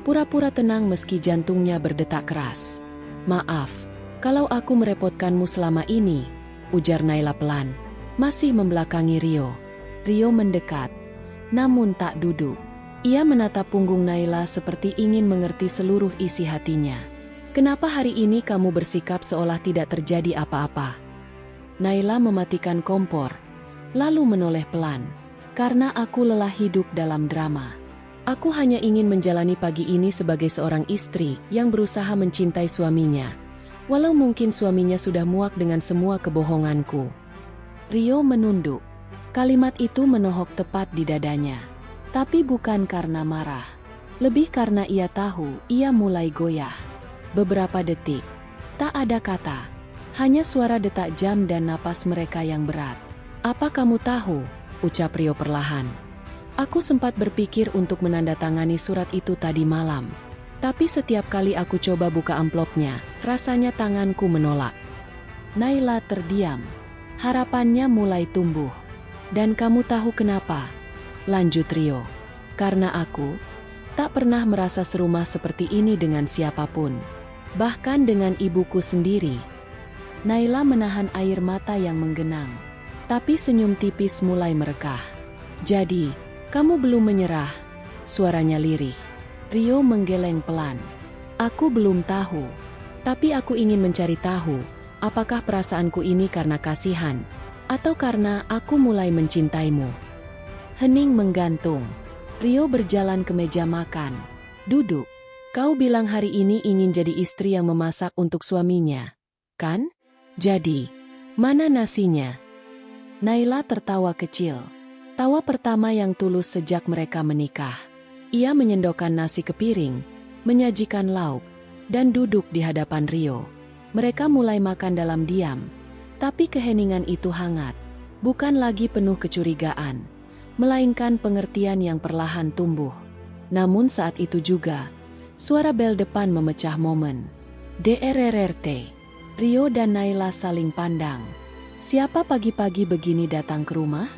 Pura-pura tenang meski jantungnya berdetak keras. Maaf, kalau aku merepotkanmu selama ini, ujar Naila pelan, masih membelakangi Rio. Rio mendekat, namun tak duduk. Ia menatap punggung Naila seperti ingin mengerti seluruh isi hatinya. Kenapa hari ini kamu bersikap seolah tidak terjadi apa-apa? Naila mematikan kompor, lalu menoleh pelan. Karena aku lelah hidup dalam drama. Aku hanya ingin menjalani pagi ini sebagai seorang istri yang berusaha mencintai suaminya. Walau mungkin suaminya sudah muak dengan semua kebohonganku. Rio menunduk. Kalimat itu menohok tepat di dadanya. Tapi bukan karena marah. Lebih karena ia tahu ia mulai goyah. Beberapa detik. Tak ada kata. Hanya suara detak jam dan napas mereka yang berat. Apa kamu tahu? Ucap Rio perlahan. Aku sempat berpikir untuk menandatangani surat itu tadi malam. Tapi setiap kali aku coba buka amplopnya, rasanya tanganku menolak. Naila terdiam. Harapannya mulai tumbuh. Dan kamu tahu kenapa? Lanjut Rio. Karena aku tak pernah merasa serumah seperti ini dengan siapapun. Bahkan dengan ibuku sendiri. Naila menahan air mata yang menggenang. Tapi senyum tipis mulai merekah. Jadi, kamu belum menyerah? Suaranya lirih. Rio menggeleng pelan. Aku belum tahu. Tapi aku ingin mencari tahu, apakah perasaanku ini karena kasihan, atau karena aku mulai mencintaimu. Hening menggantung. Rio berjalan ke meja makan. Duduk. Kau bilang hari ini ingin jadi istri yang memasak untuk suaminya, kan? Jadi, mana nasinya? Naila tertawa kecil. Tawa pertama yang tulus sejak mereka menikah. Ia menyendokkan nasi ke piring, menyajikan lauk, dan duduk di hadapan Rio. Mereka mulai makan dalam diam. Tapi keheningan itu hangat. Bukan lagi penuh kecurigaan, melainkan pengertian yang perlahan tumbuh. Namun saat itu juga, suara bel depan memecah momen. DRRRT. Rio dan Naila saling pandang. Siapa pagi-pagi begini datang ke rumah?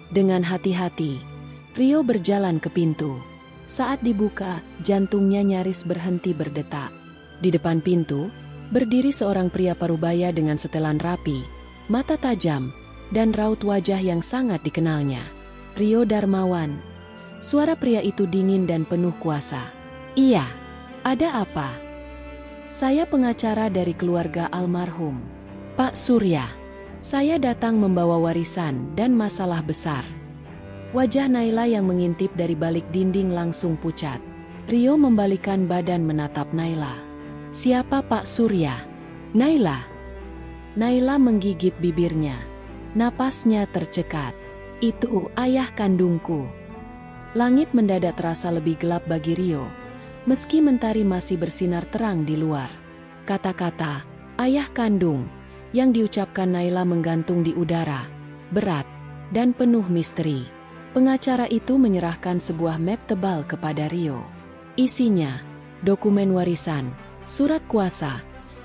Dengan hati-hati, Rio berjalan ke pintu. Saat dibuka, jantungnya nyaris berhenti berdetak. Di depan pintu, berdiri seorang pria parubaya dengan setelan rapi, mata tajam, dan raut wajah yang sangat dikenalnya. Rio Darmawan. Suara pria itu dingin dan penuh kuasa. Iya, ada apa? Saya pengacara dari keluarga almarhum, Pak Surya. Saya datang membawa warisan dan masalah besar. Wajah Naila yang mengintip dari balik dinding langsung pucat. Rio membalikan badan menatap Naila. Siapa Pak Surya? Naila. Naila menggigit bibirnya. Napasnya tercekat. Itu ayah kandungku. Langit mendadak terasa lebih gelap bagi Rio, meski mentari masih bersinar terang di luar. Kata-kata ayah kandung yang diucapkan Naila menggantung di udara, berat dan penuh misteri. Pengacara itu menyerahkan sebuah map tebal kepada Rio. Isinya dokumen warisan, surat kuasa,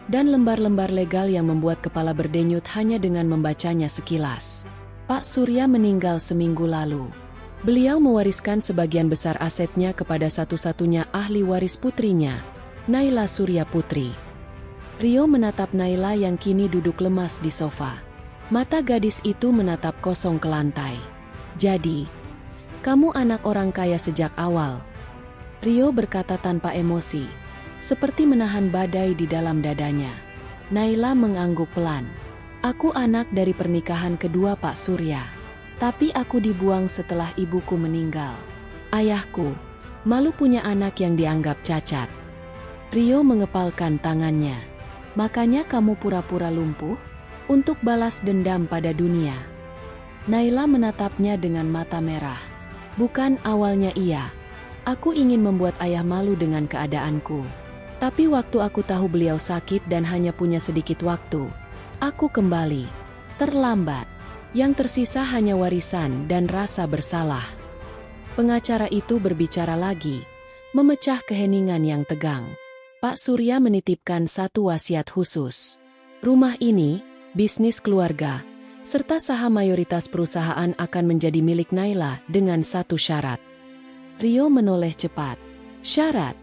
dan lembar-lembar legal yang membuat kepala berdenyut hanya dengan membacanya sekilas. Pak Surya meninggal seminggu lalu. Beliau mewariskan sebagian besar asetnya kepada satu-satunya ahli waris putrinya, Naila Surya Putri. Rio menatap Naila yang kini duduk lemas di sofa. Mata gadis itu menatap kosong ke lantai. Jadi, kamu anak orang kaya sejak awal. Rio berkata tanpa emosi, seperti menahan badai di dalam dadanya. Naila mengangguk pelan. Aku anak dari pernikahan kedua Pak Surya. Tapi aku dibuang setelah ibuku meninggal. Ayahku malu punya anak yang dianggap cacat. Rio mengepalkan tangannya. Makanya kamu pura-pura lumpuh? Untuk balas dendam pada dunia. Naila menatapnya dengan mata merah. Bukan awalnya iya. Aku ingin membuat ayah malu dengan keadaanku. Tapi waktu aku tahu beliau sakit dan hanya punya sedikit waktu, aku kembali. Terlambat. Yang tersisa hanya warisan dan rasa bersalah. Pengacara itu berbicara lagi, memecah keheningan yang tegang. Pak Surya menitipkan satu wasiat khusus. Rumah ini, bisnis keluarga, serta saham mayoritas perusahaan akan menjadi milik Naila dengan satu syarat. Rio menoleh cepat. Syarat?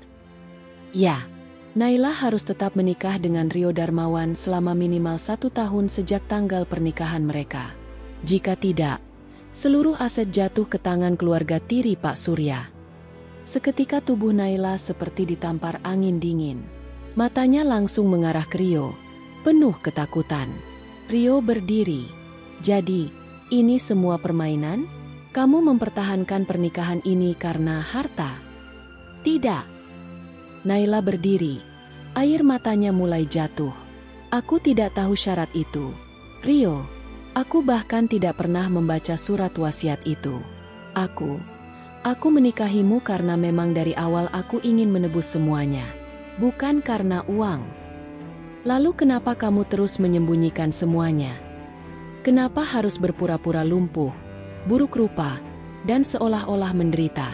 Ya. Naila harus tetap menikah dengan Rio Darmawan selama minimal 1 tahun sejak tanggal pernikahan mereka. Jika tidak, seluruh aset jatuh ke tangan keluarga tiri Pak Surya. Seketika tubuh Naila seperti ditampar angin dingin. Matanya langsung mengarah ke Rio, penuh ketakutan. Rio berdiri. Jadi, ini semua permainan? Kamu mempertahankan pernikahan ini karena harta? Tidak. Naila berdiri. Air matanya mulai jatuh. Aku tidak tahu syarat itu. Rio, aku bahkan tidak pernah membaca surat wasiat itu. Aku menikahimu karena memang dari awal aku ingin menebus semuanya. Bukan karena uang. Lalu kenapa kamu terus menyembunyikan semuanya? Kenapa harus berpura-pura lumpuh, buruk rupa, dan seolah-olah menderita?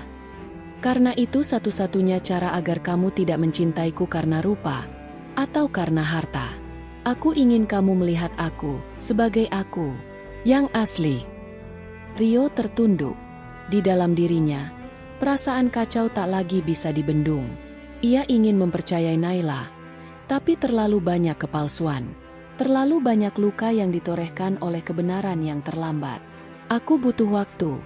Karena itu satu-satunya cara agar kamu tidak mencintaiku karena rupa, atau karena harta. Aku ingin kamu melihat aku, sebagai aku, yang asli. Rio tertunduk. Di dalam dirinya, perasaan kacau tak lagi bisa dibendung. Ia ingin mempercayai Naila, tapi terlalu banyak kepalsuan. Terlalu banyak luka yang ditorehkan oleh kebenaran yang terlambat. Aku butuh waktu,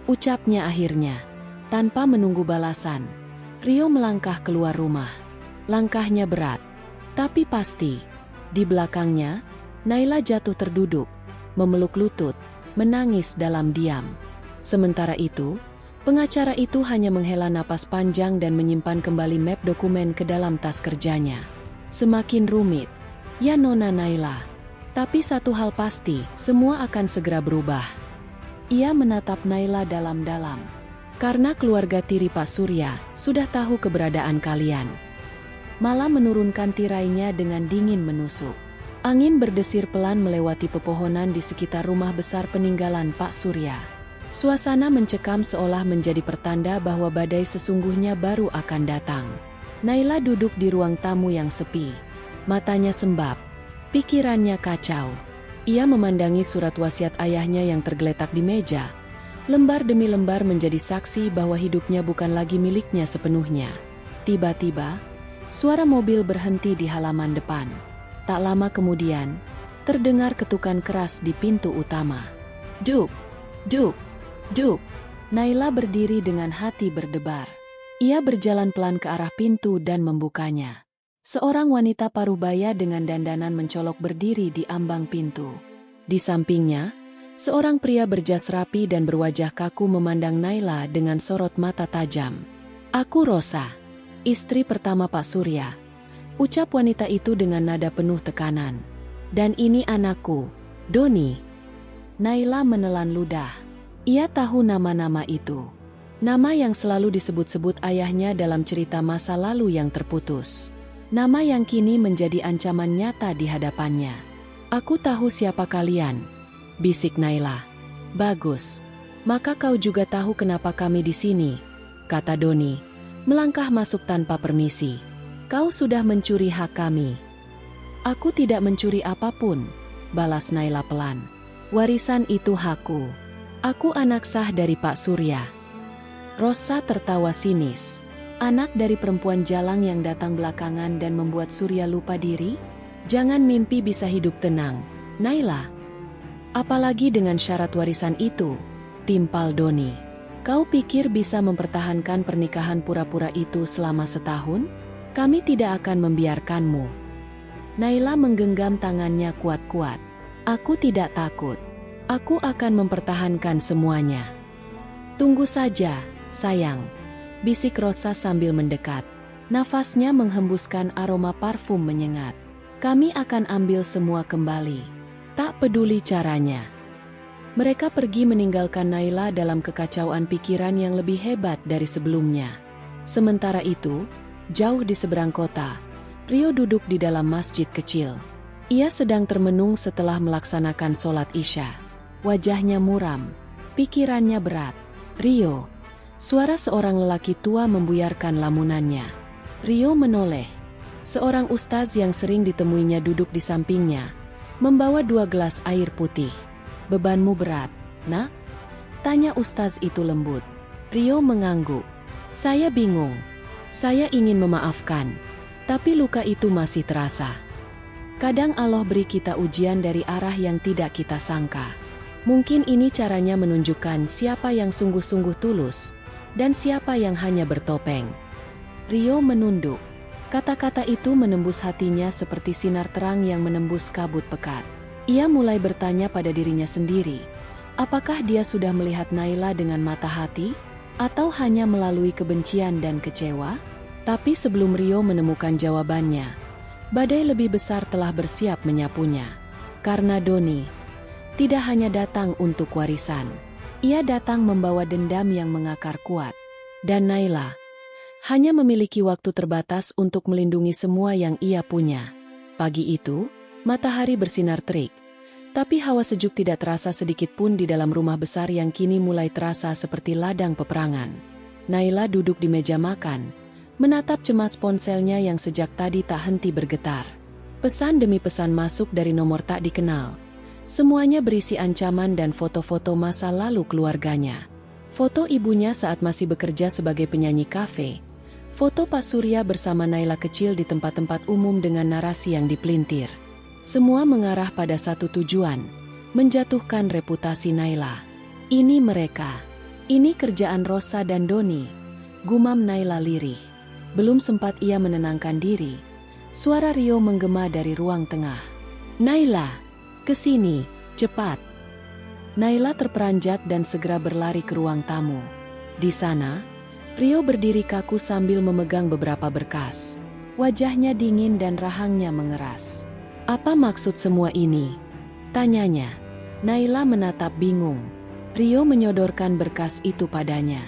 ucapnya akhirnya. Tanpa menunggu balasan, Rio melangkah keluar rumah. Langkahnya berat, tapi pasti. Di belakangnya, Naila jatuh terduduk, memeluk lutut, menangis dalam diam. Sementara itu, pengacara itu hanya menghela napas panjang dan menyimpan kembali map dokumen ke dalam tas kerjanya. Semakin rumit, ya Nona Naila. Tapi satu hal pasti, semua akan segera berubah. Ia menatap Naila dalam-dalam. Karena keluarga tiri Pak Surya sudah tahu keberadaan kalian. Malah menurunkan tirainya dengan dingin menusuk. Angin berdesir pelan melewati pepohonan di sekitar rumah besar peninggalan Pak Surya. Suasana mencekam seolah menjadi pertanda bahwa badai sesungguhnya baru akan datang. Naila duduk di ruang tamu yang sepi. Matanya sembab, pikirannya kacau. Ia memandangi surat wasiat ayahnya yang tergeletak di meja. Lembar demi lembar menjadi saksi bahwa hidupnya bukan lagi miliknya sepenuhnya. Tiba-tiba, suara mobil berhenti di halaman depan. Tak lama kemudian, terdengar ketukan keras di pintu utama. Duk, duk, duk. Naila berdiri dengan hati berdebar. Ia berjalan pelan ke arah pintu dan membukanya. Seorang wanita parubaya dengan dandanan mencolok berdiri di ambang pintu. Di sampingnya, seorang pria berjas rapi dan berwajah kaku memandang Naila dengan sorot mata tajam. Aku Rosa. Istri pertama Pak Surya. Ucap wanita itu dengan nada penuh tekanan. Dan ini anakku, Doni. Naila menelan ludah. Ia tahu nama-nama itu. Nama yang selalu disebut-sebut ayahnya dalam cerita masa lalu yang terputus. Nama yang kini menjadi ancaman nyata di hadapannya. Aku tahu siapa kalian, bisik Naila. Bagus. Maka kau juga tahu kenapa kami di sini, kata Doni, melangkah masuk tanpa permisi. Kau sudah mencuri hak kami. Aku tidak mencuri apapun, balas Naila pelan. Warisan itu hakku. Aku anak sah dari Pak Surya. Rosa tertawa sinis. Anak dari perempuan jalang yang datang belakangan dan membuat Surya lupa diri? Jangan mimpi bisa hidup tenang, Naila. Apalagi dengan syarat warisan itu, timpal Doni. Kau pikir bisa mempertahankan pernikahan pura-pura itu selama setahun? Kami tidak akan membiarkanmu. Naila menggenggam tangannya kuat-kuat. Aku tidak takut. Aku akan mempertahankan semuanya. Tunggu saja, sayang, bisik Rosa sambil mendekat. Nafasnya menghembuskan aroma parfum menyengat. Kami akan ambil semua kembali. Tak peduli caranya. Mereka pergi meninggalkan Naila dalam kekacauan pikiran yang lebih hebat dari sebelumnya. Sementara itu, jauh di seberang kota, Rio duduk di dalam masjid kecil. Ia sedang termenung setelah melaksanakan sholat Isya. Wajahnya muram, pikirannya berat. Rio, suara seorang lelaki tua membuyarkan lamunannya. Rio menoleh. Seorang ustaz yang sering ditemuinya duduk di sampingnya, membawa 2 gelas air putih. Bebanmu berat, nak? Tanya ustaz itu lembut. Rio mengangguk. Saya bingung. Saya ingin memaafkan, tapi luka itu masih terasa. Kadang Allah beri kita ujian dari arah yang tidak kita sangka. Mungkin ini caranya menunjukkan siapa yang sungguh-sungguh tulus, dan siapa yang hanya bertopeng. Rio menunduk. Kata-kata itu menembus hatinya seperti sinar terang yang menembus kabut pekat. Ia mulai bertanya pada dirinya sendiri, apakah dia sudah melihat Naila dengan mata hati, atau hanya melalui kebencian dan kecewa? Tapi sebelum Rio menemukan jawabannya, badai lebih besar telah bersiap menyapunya. Karena Doni tidak hanya datang untuk warisan, ia datang membawa dendam yang mengakar kuat. Dan Naila hanya memiliki waktu terbatas untuk melindungi semua yang ia punya. Pagi itu, matahari bersinar terik, tapi hawa sejuk tidak terasa sedikit pun di dalam rumah besar yang kini mulai terasa seperti ladang peperangan. Naila duduk di meja makan, menatap cemas ponselnya yang sejak tadi tak henti bergetar. Pesan demi pesan masuk dari nomor tak dikenal. Semuanya berisi ancaman dan foto-foto masa lalu keluarganya. Foto ibunya saat masih bekerja sebagai penyanyi kafe. Foto Pak Surya bersama Naila kecil di tempat-tempat umum dengan narasi yang dipelintir. Semua mengarah pada satu tujuan, menjatuhkan reputasi Naila. Ini mereka. Ini kerjaan Rosa dan Doni, gumam Naila lirih. Belum sempat ia menenangkan diri, suara Rio menggema dari ruang tengah. Naila, kesini, cepat. Naila terperanjat dan segera berlari ke ruang tamu. Di sana, Rio berdiri kaku sambil memegang beberapa berkas. Wajahnya dingin dan rahangnya mengeras. Apa maksud semua ini? Tanyanya. Naila menatap bingung. Rio menyodorkan berkas itu padanya.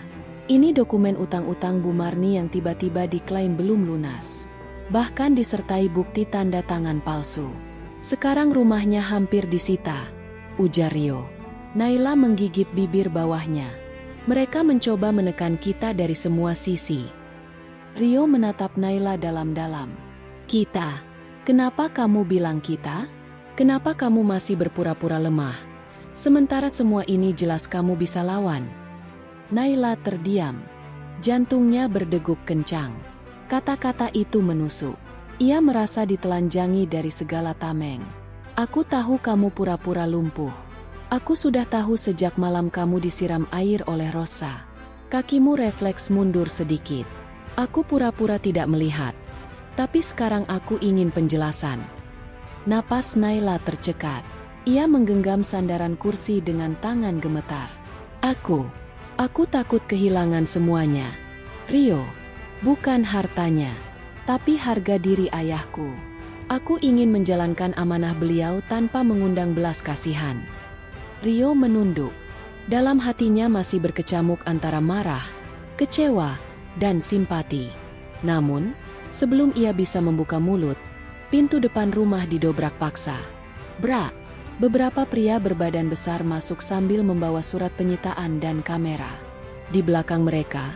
Ini dokumen utang-utang Bu Marni yang tiba-tiba diklaim belum lunas. Bahkan disertai bukti tanda tangan palsu. Sekarang rumahnya hampir disita, ujar Rio. Naila menggigit bibir bawahnya. Mereka mencoba menekan kita dari semua sisi. Rio menatap Naila dalam-dalam. Kita? Kenapa kamu bilang kita? Kenapa kamu masih berpura-pura lemah? Sementara semua ini jelas kamu bisa lawan. Naila terdiam. Jantungnya berdegup kencang. Kata-kata itu menusuk. Ia merasa ditelanjangi dari segala tameng. Aku tahu kamu pura-pura lumpuh. Aku sudah tahu sejak malam kamu disiram air oleh Rosa. Kakimu refleks mundur sedikit. Aku pura-pura tidak melihat. Tapi sekarang aku ingin penjelasan. Napas Naila tercekat. Ia menggenggam sandaran kursi dengan tangan gemetar. Aku takut kehilangan semuanya. Rio, Bukan hartanya, tapi harga diri ayahku. Aku ingin menjalankan amanah beliau tanpa mengundang belas kasihan. Rio menunduk. Dalam hatinya masih berkecamuk antara marah, kecewa, dan simpati. Namun, sebelum ia bisa membuka mulut, pintu depan rumah didobrak paksa. Brak! Beberapa pria berbadan besar masuk sambil membawa surat penyitaan dan kamera. Di belakang mereka,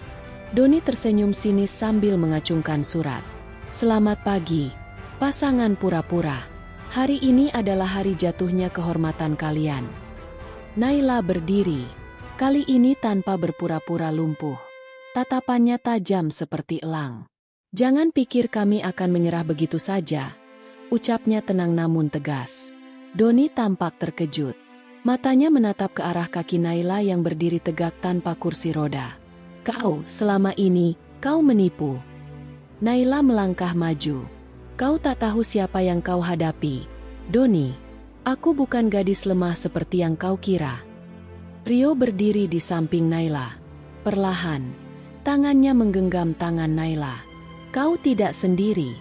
Doni tersenyum sinis sambil mengacungkan surat. Selamat pagi, pasangan pura-pura. Hari ini adalah hari jatuhnya kehormatan kalian. Naila berdiri, kali ini tanpa berpura-pura lumpuh. Tatapannya tajam seperti elang. Jangan pikir kami akan menyerah begitu saja, ucapnya tenang namun tegas. Doni tampak terkejut. Matanya menatap ke arah kaki Naila yang berdiri tegak tanpa kursi roda. Selama ini, kau menipu. Naila melangkah maju. Kau tak tahu siapa yang kau hadapi. Doni, aku bukan gadis lemah seperti yang kau kira. Rio berdiri di samping Naila. Perlahan, tangannya menggenggam tangan Naila. Kau tidak sendiri.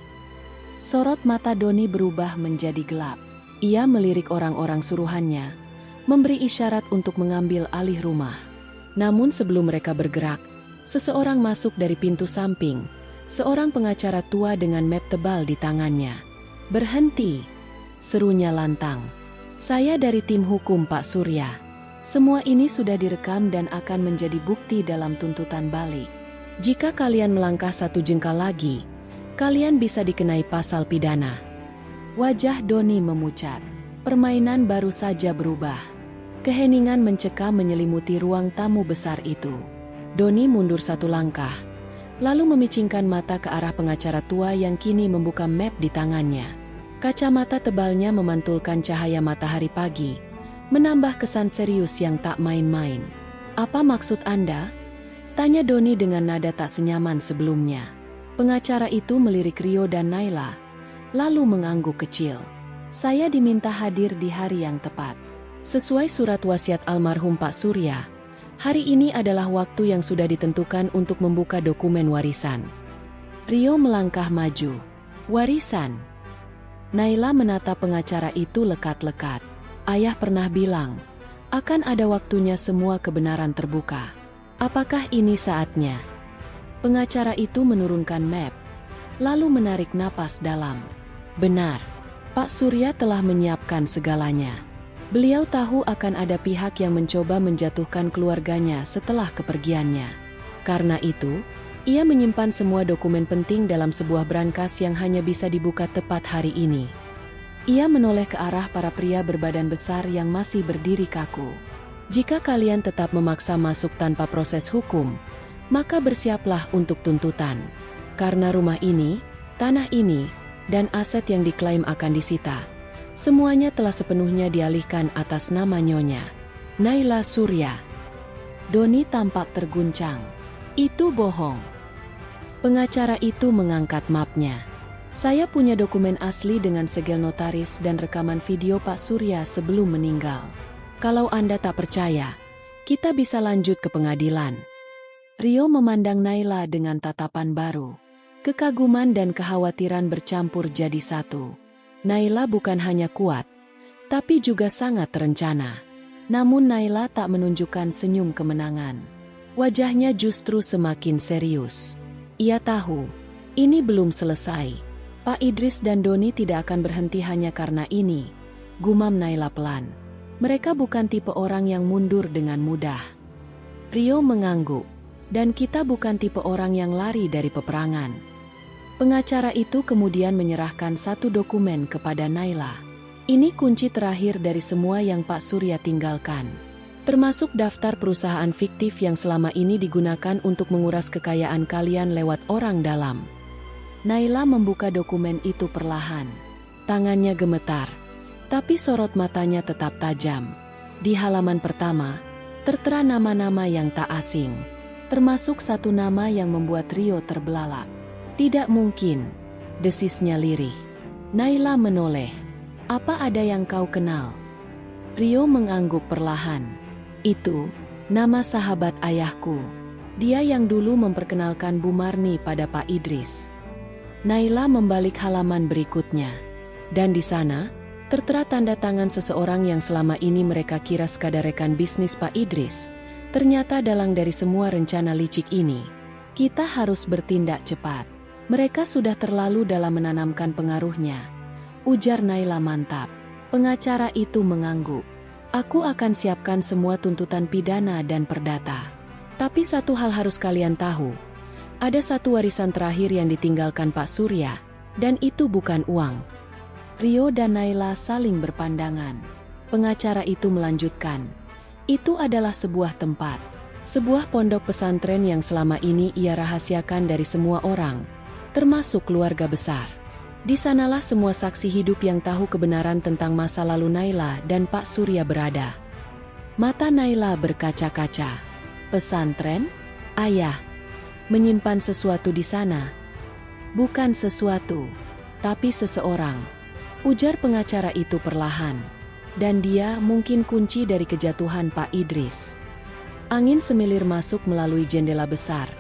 Sorot mata Doni berubah menjadi gelap. Ia melirik orang-orang suruhannya, memberi isyarat untuk mengambil alih rumah. Namun sebelum mereka bergerak, seseorang masuk dari pintu samping, seorang pengacara tua dengan map tebal di tangannya. Berhenti, serunya lantang. Saya dari tim hukum Pak Surya. Semua ini sudah direkam dan akan menjadi bukti dalam tuntutan balik. Jika kalian melangkah satu jengkal lagi, kalian bisa dikenai pasal pidana. Wajah Doni memucat. Permainan baru saja berubah. Keheningan mencekam menyelimuti ruang tamu besar itu. Doni mundur satu langkah, lalu memicingkan mata ke arah pengacara tua yang kini membuka map di tangannya. Kacamata tebalnya memantulkan cahaya matahari pagi, menambah kesan serius yang tak main-main. Apa maksud Anda? Tanya Doni dengan nada tak senyaman sebelumnya. Pengacara itu melirik Rio dan Naila, lalu mengangguk kecil. Saya diminta hadir di hari yang tepat. Sesuai surat wasiat almarhum Pak Surya, hari ini adalah waktu yang sudah ditentukan untuk membuka dokumen warisan. Rio melangkah maju. Warisan? Naila menatap pengacara itu lekat-lekat. Ayah pernah bilang, akan ada waktunya semua kebenaran terbuka. Apakah ini saatnya? Pengacara itu menurunkan map, lalu menarik napas dalam. Benar, Pak Surya telah menyiapkan segalanya. Beliau tahu akan ada pihak yang mencoba menjatuhkan keluarganya setelah kepergiannya. Karena itu, ia menyimpan semua dokumen penting dalam sebuah brankas yang hanya bisa dibuka tepat hari ini. Ia menoleh ke arah para pria berbadan besar yang masih berdiri kaku. Jika kalian tetap memaksa masuk tanpa proses hukum, maka bersiaplah untuk tuntutan. Karena rumah ini, tanah ini, dan aset yang diklaim akan disita. Semuanya telah sepenuhnya dialihkan atas nama Nyonya Naila Surya. Doni tampak terguncang. Itu bohong. Pengacara itu mengangkat mapnya. Saya punya dokumen asli dengan segel notaris dan rekaman video Pak Surya sebelum meninggal. Kalau Anda tak percaya, kita bisa lanjut ke pengadilan. Rio memandang Naila dengan tatapan baru. Kekaguman dan kekhawatiran bercampur jadi satu. Naila bukan hanya kuat, tapi juga sangat terencana. Namun Naila tak menunjukkan senyum kemenangan. Wajahnya justru semakin serius. Ia tahu, ini belum selesai. Pak Idris dan Doni tidak akan berhenti hanya karena ini. Gumam Naila pelan. Mereka bukan tipe orang yang mundur dengan mudah. Rio mengangguk. Dan kita bukan tipe orang yang lari dari peperangan. Pengacara itu kemudian menyerahkan satu dokumen kepada Naila. Ini kunci terakhir dari semua yang Pak Surya tinggalkan. Termasuk daftar perusahaan fiktif yang selama ini digunakan untuk menguras kekayaan kalian lewat orang dalam. Naila membuka dokumen itu perlahan. Tangannya gemetar, tapi sorot matanya tetap tajam. Di halaman pertama, tertera nama-nama yang tak asing. Termasuk satu nama yang membuat Rio terbelalak. Tidak mungkin, desisnya lirih. Naila menoleh. Apa ada yang kau kenal? Rio mengangguk perlahan. Itu, nama sahabat ayahku. Dia yang dulu memperkenalkan Bu Marni pada Pak Idris. Naila membalik halaman berikutnya. Dan di sana, tertera tanda tangan seseorang yang selama ini mereka kira sekadar rekan bisnis Pak Idris. Ternyata dalang dari semua rencana licik ini. Kita harus bertindak cepat. Mereka sudah terlalu dalam menanamkan pengaruhnya. Ujar Naila mantap. Pengacara itu mengangguk. Aku akan siapkan semua tuntutan pidana dan perdata. Tapi satu hal harus kalian tahu. Ada satu warisan terakhir yang ditinggalkan Pak Surya. Dan itu bukan uang. Rio dan Naila saling berpandangan. Pengacara itu melanjutkan. Itu adalah sebuah tempat. Sebuah pondok pesantren yang selama ini ia rahasiakan dari semua orang. Termasuk keluarga besar. Di sanalah semua saksi hidup yang tahu kebenaran tentang masa lalu Naila dan Pak Surya berada. Mata Naila berkaca-kaca. Pesantren? Ayah. Menyimpan sesuatu di sana. Bukan sesuatu, tapi seseorang. Ujar pengacara itu perlahan. Dan dia mungkin kunci dari kejatuhan Pak Idris. Angin semilir masuk melalui jendela besar,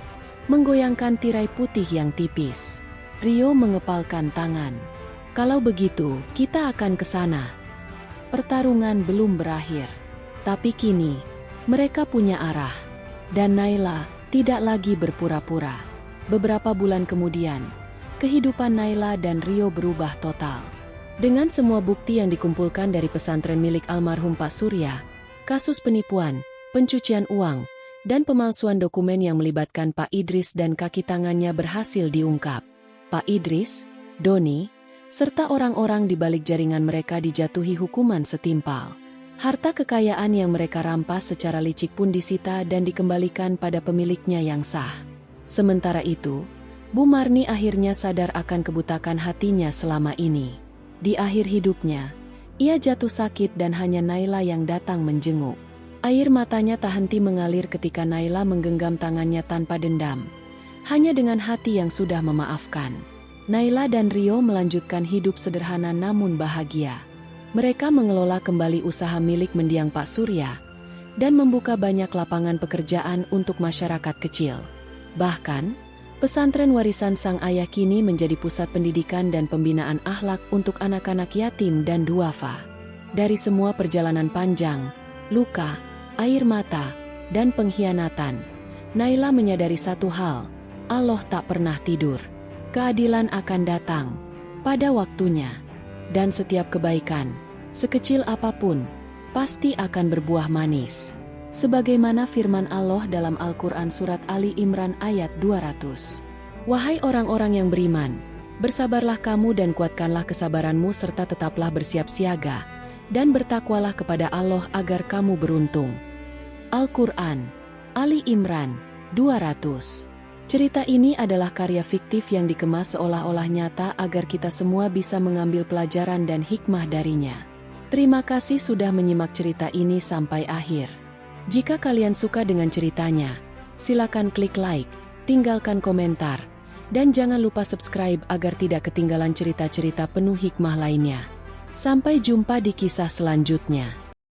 menggoyangkan tirai putih yang tipis. Rio mengepalkan tangan. Kalau begitu, kita akan ke sana. Pertarungan belum berakhir. Tapi kini, mereka punya arah. Dan Naila tidak lagi berpura-pura. Beberapa bulan kemudian, kehidupan Naila dan Rio berubah total. Dengan semua bukti yang dikumpulkan dari pesantren milik almarhum Pak Surya, kasus penipuan, pencucian uang, dan pemalsuan dokumen yang melibatkan Pak Idris dan kaki tangannya berhasil diungkap. Pak Idris, Doni, serta orang-orang di balik jaringan mereka dijatuhi hukuman setimpal. Harta kekayaan yang mereka rampas secara licik pun disita dan dikembalikan pada pemiliknya yang sah. Sementara itu, Bu Marni akhirnya sadar akan kebutakan hatinya selama ini. Di akhir hidupnya, ia jatuh sakit dan hanya Naila yang datang menjenguk. Air matanya tak henti mengalir ketika Naila menggenggam tangannya tanpa dendam. Hanya dengan hati yang sudah memaafkan. Naila dan Rio melanjutkan hidup sederhana namun bahagia. Mereka mengelola kembali usaha milik mendiang Pak Surya dan membuka banyak lapangan pekerjaan untuk masyarakat kecil. Bahkan, pesantren warisan sang ayah kini menjadi pusat pendidikan dan pembinaan akhlak untuk anak-anak yatim dan duafa. Dari semua perjalanan panjang, luka, air mata, dan pengkhianatan, Naila menyadari satu hal, Allah tak pernah tidur. Keadilan akan datang pada waktunya. Dan setiap kebaikan, sekecil apapun, pasti akan berbuah manis. Sebagaimana firman Allah dalam Al-Quran Surat Ali Imran ayat 200. Wahai orang-orang yang beriman, bersabarlah kamu dan kuatkanlah kesabaranmu serta tetaplah bersiap siaga, dan bertakwalah kepada Allah agar kamu beruntung. Al-Quran, Ali Imran, 200. Cerita ini adalah karya fiktif yang dikemas seolah-olah nyata agar kita semua bisa mengambil pelajaran dan hikmah darinya. Terima kasih sudah menyimak cerita ini sampai akhir. Jika kalian suka dengan ceritanya, silakan klik like, tinggalkan komentar, dan jangan lupa subscribe agar tidak ketinggalan cerita-cerita penuh hikmah lainnya. Sampai jumpa di kisah selanjutnya.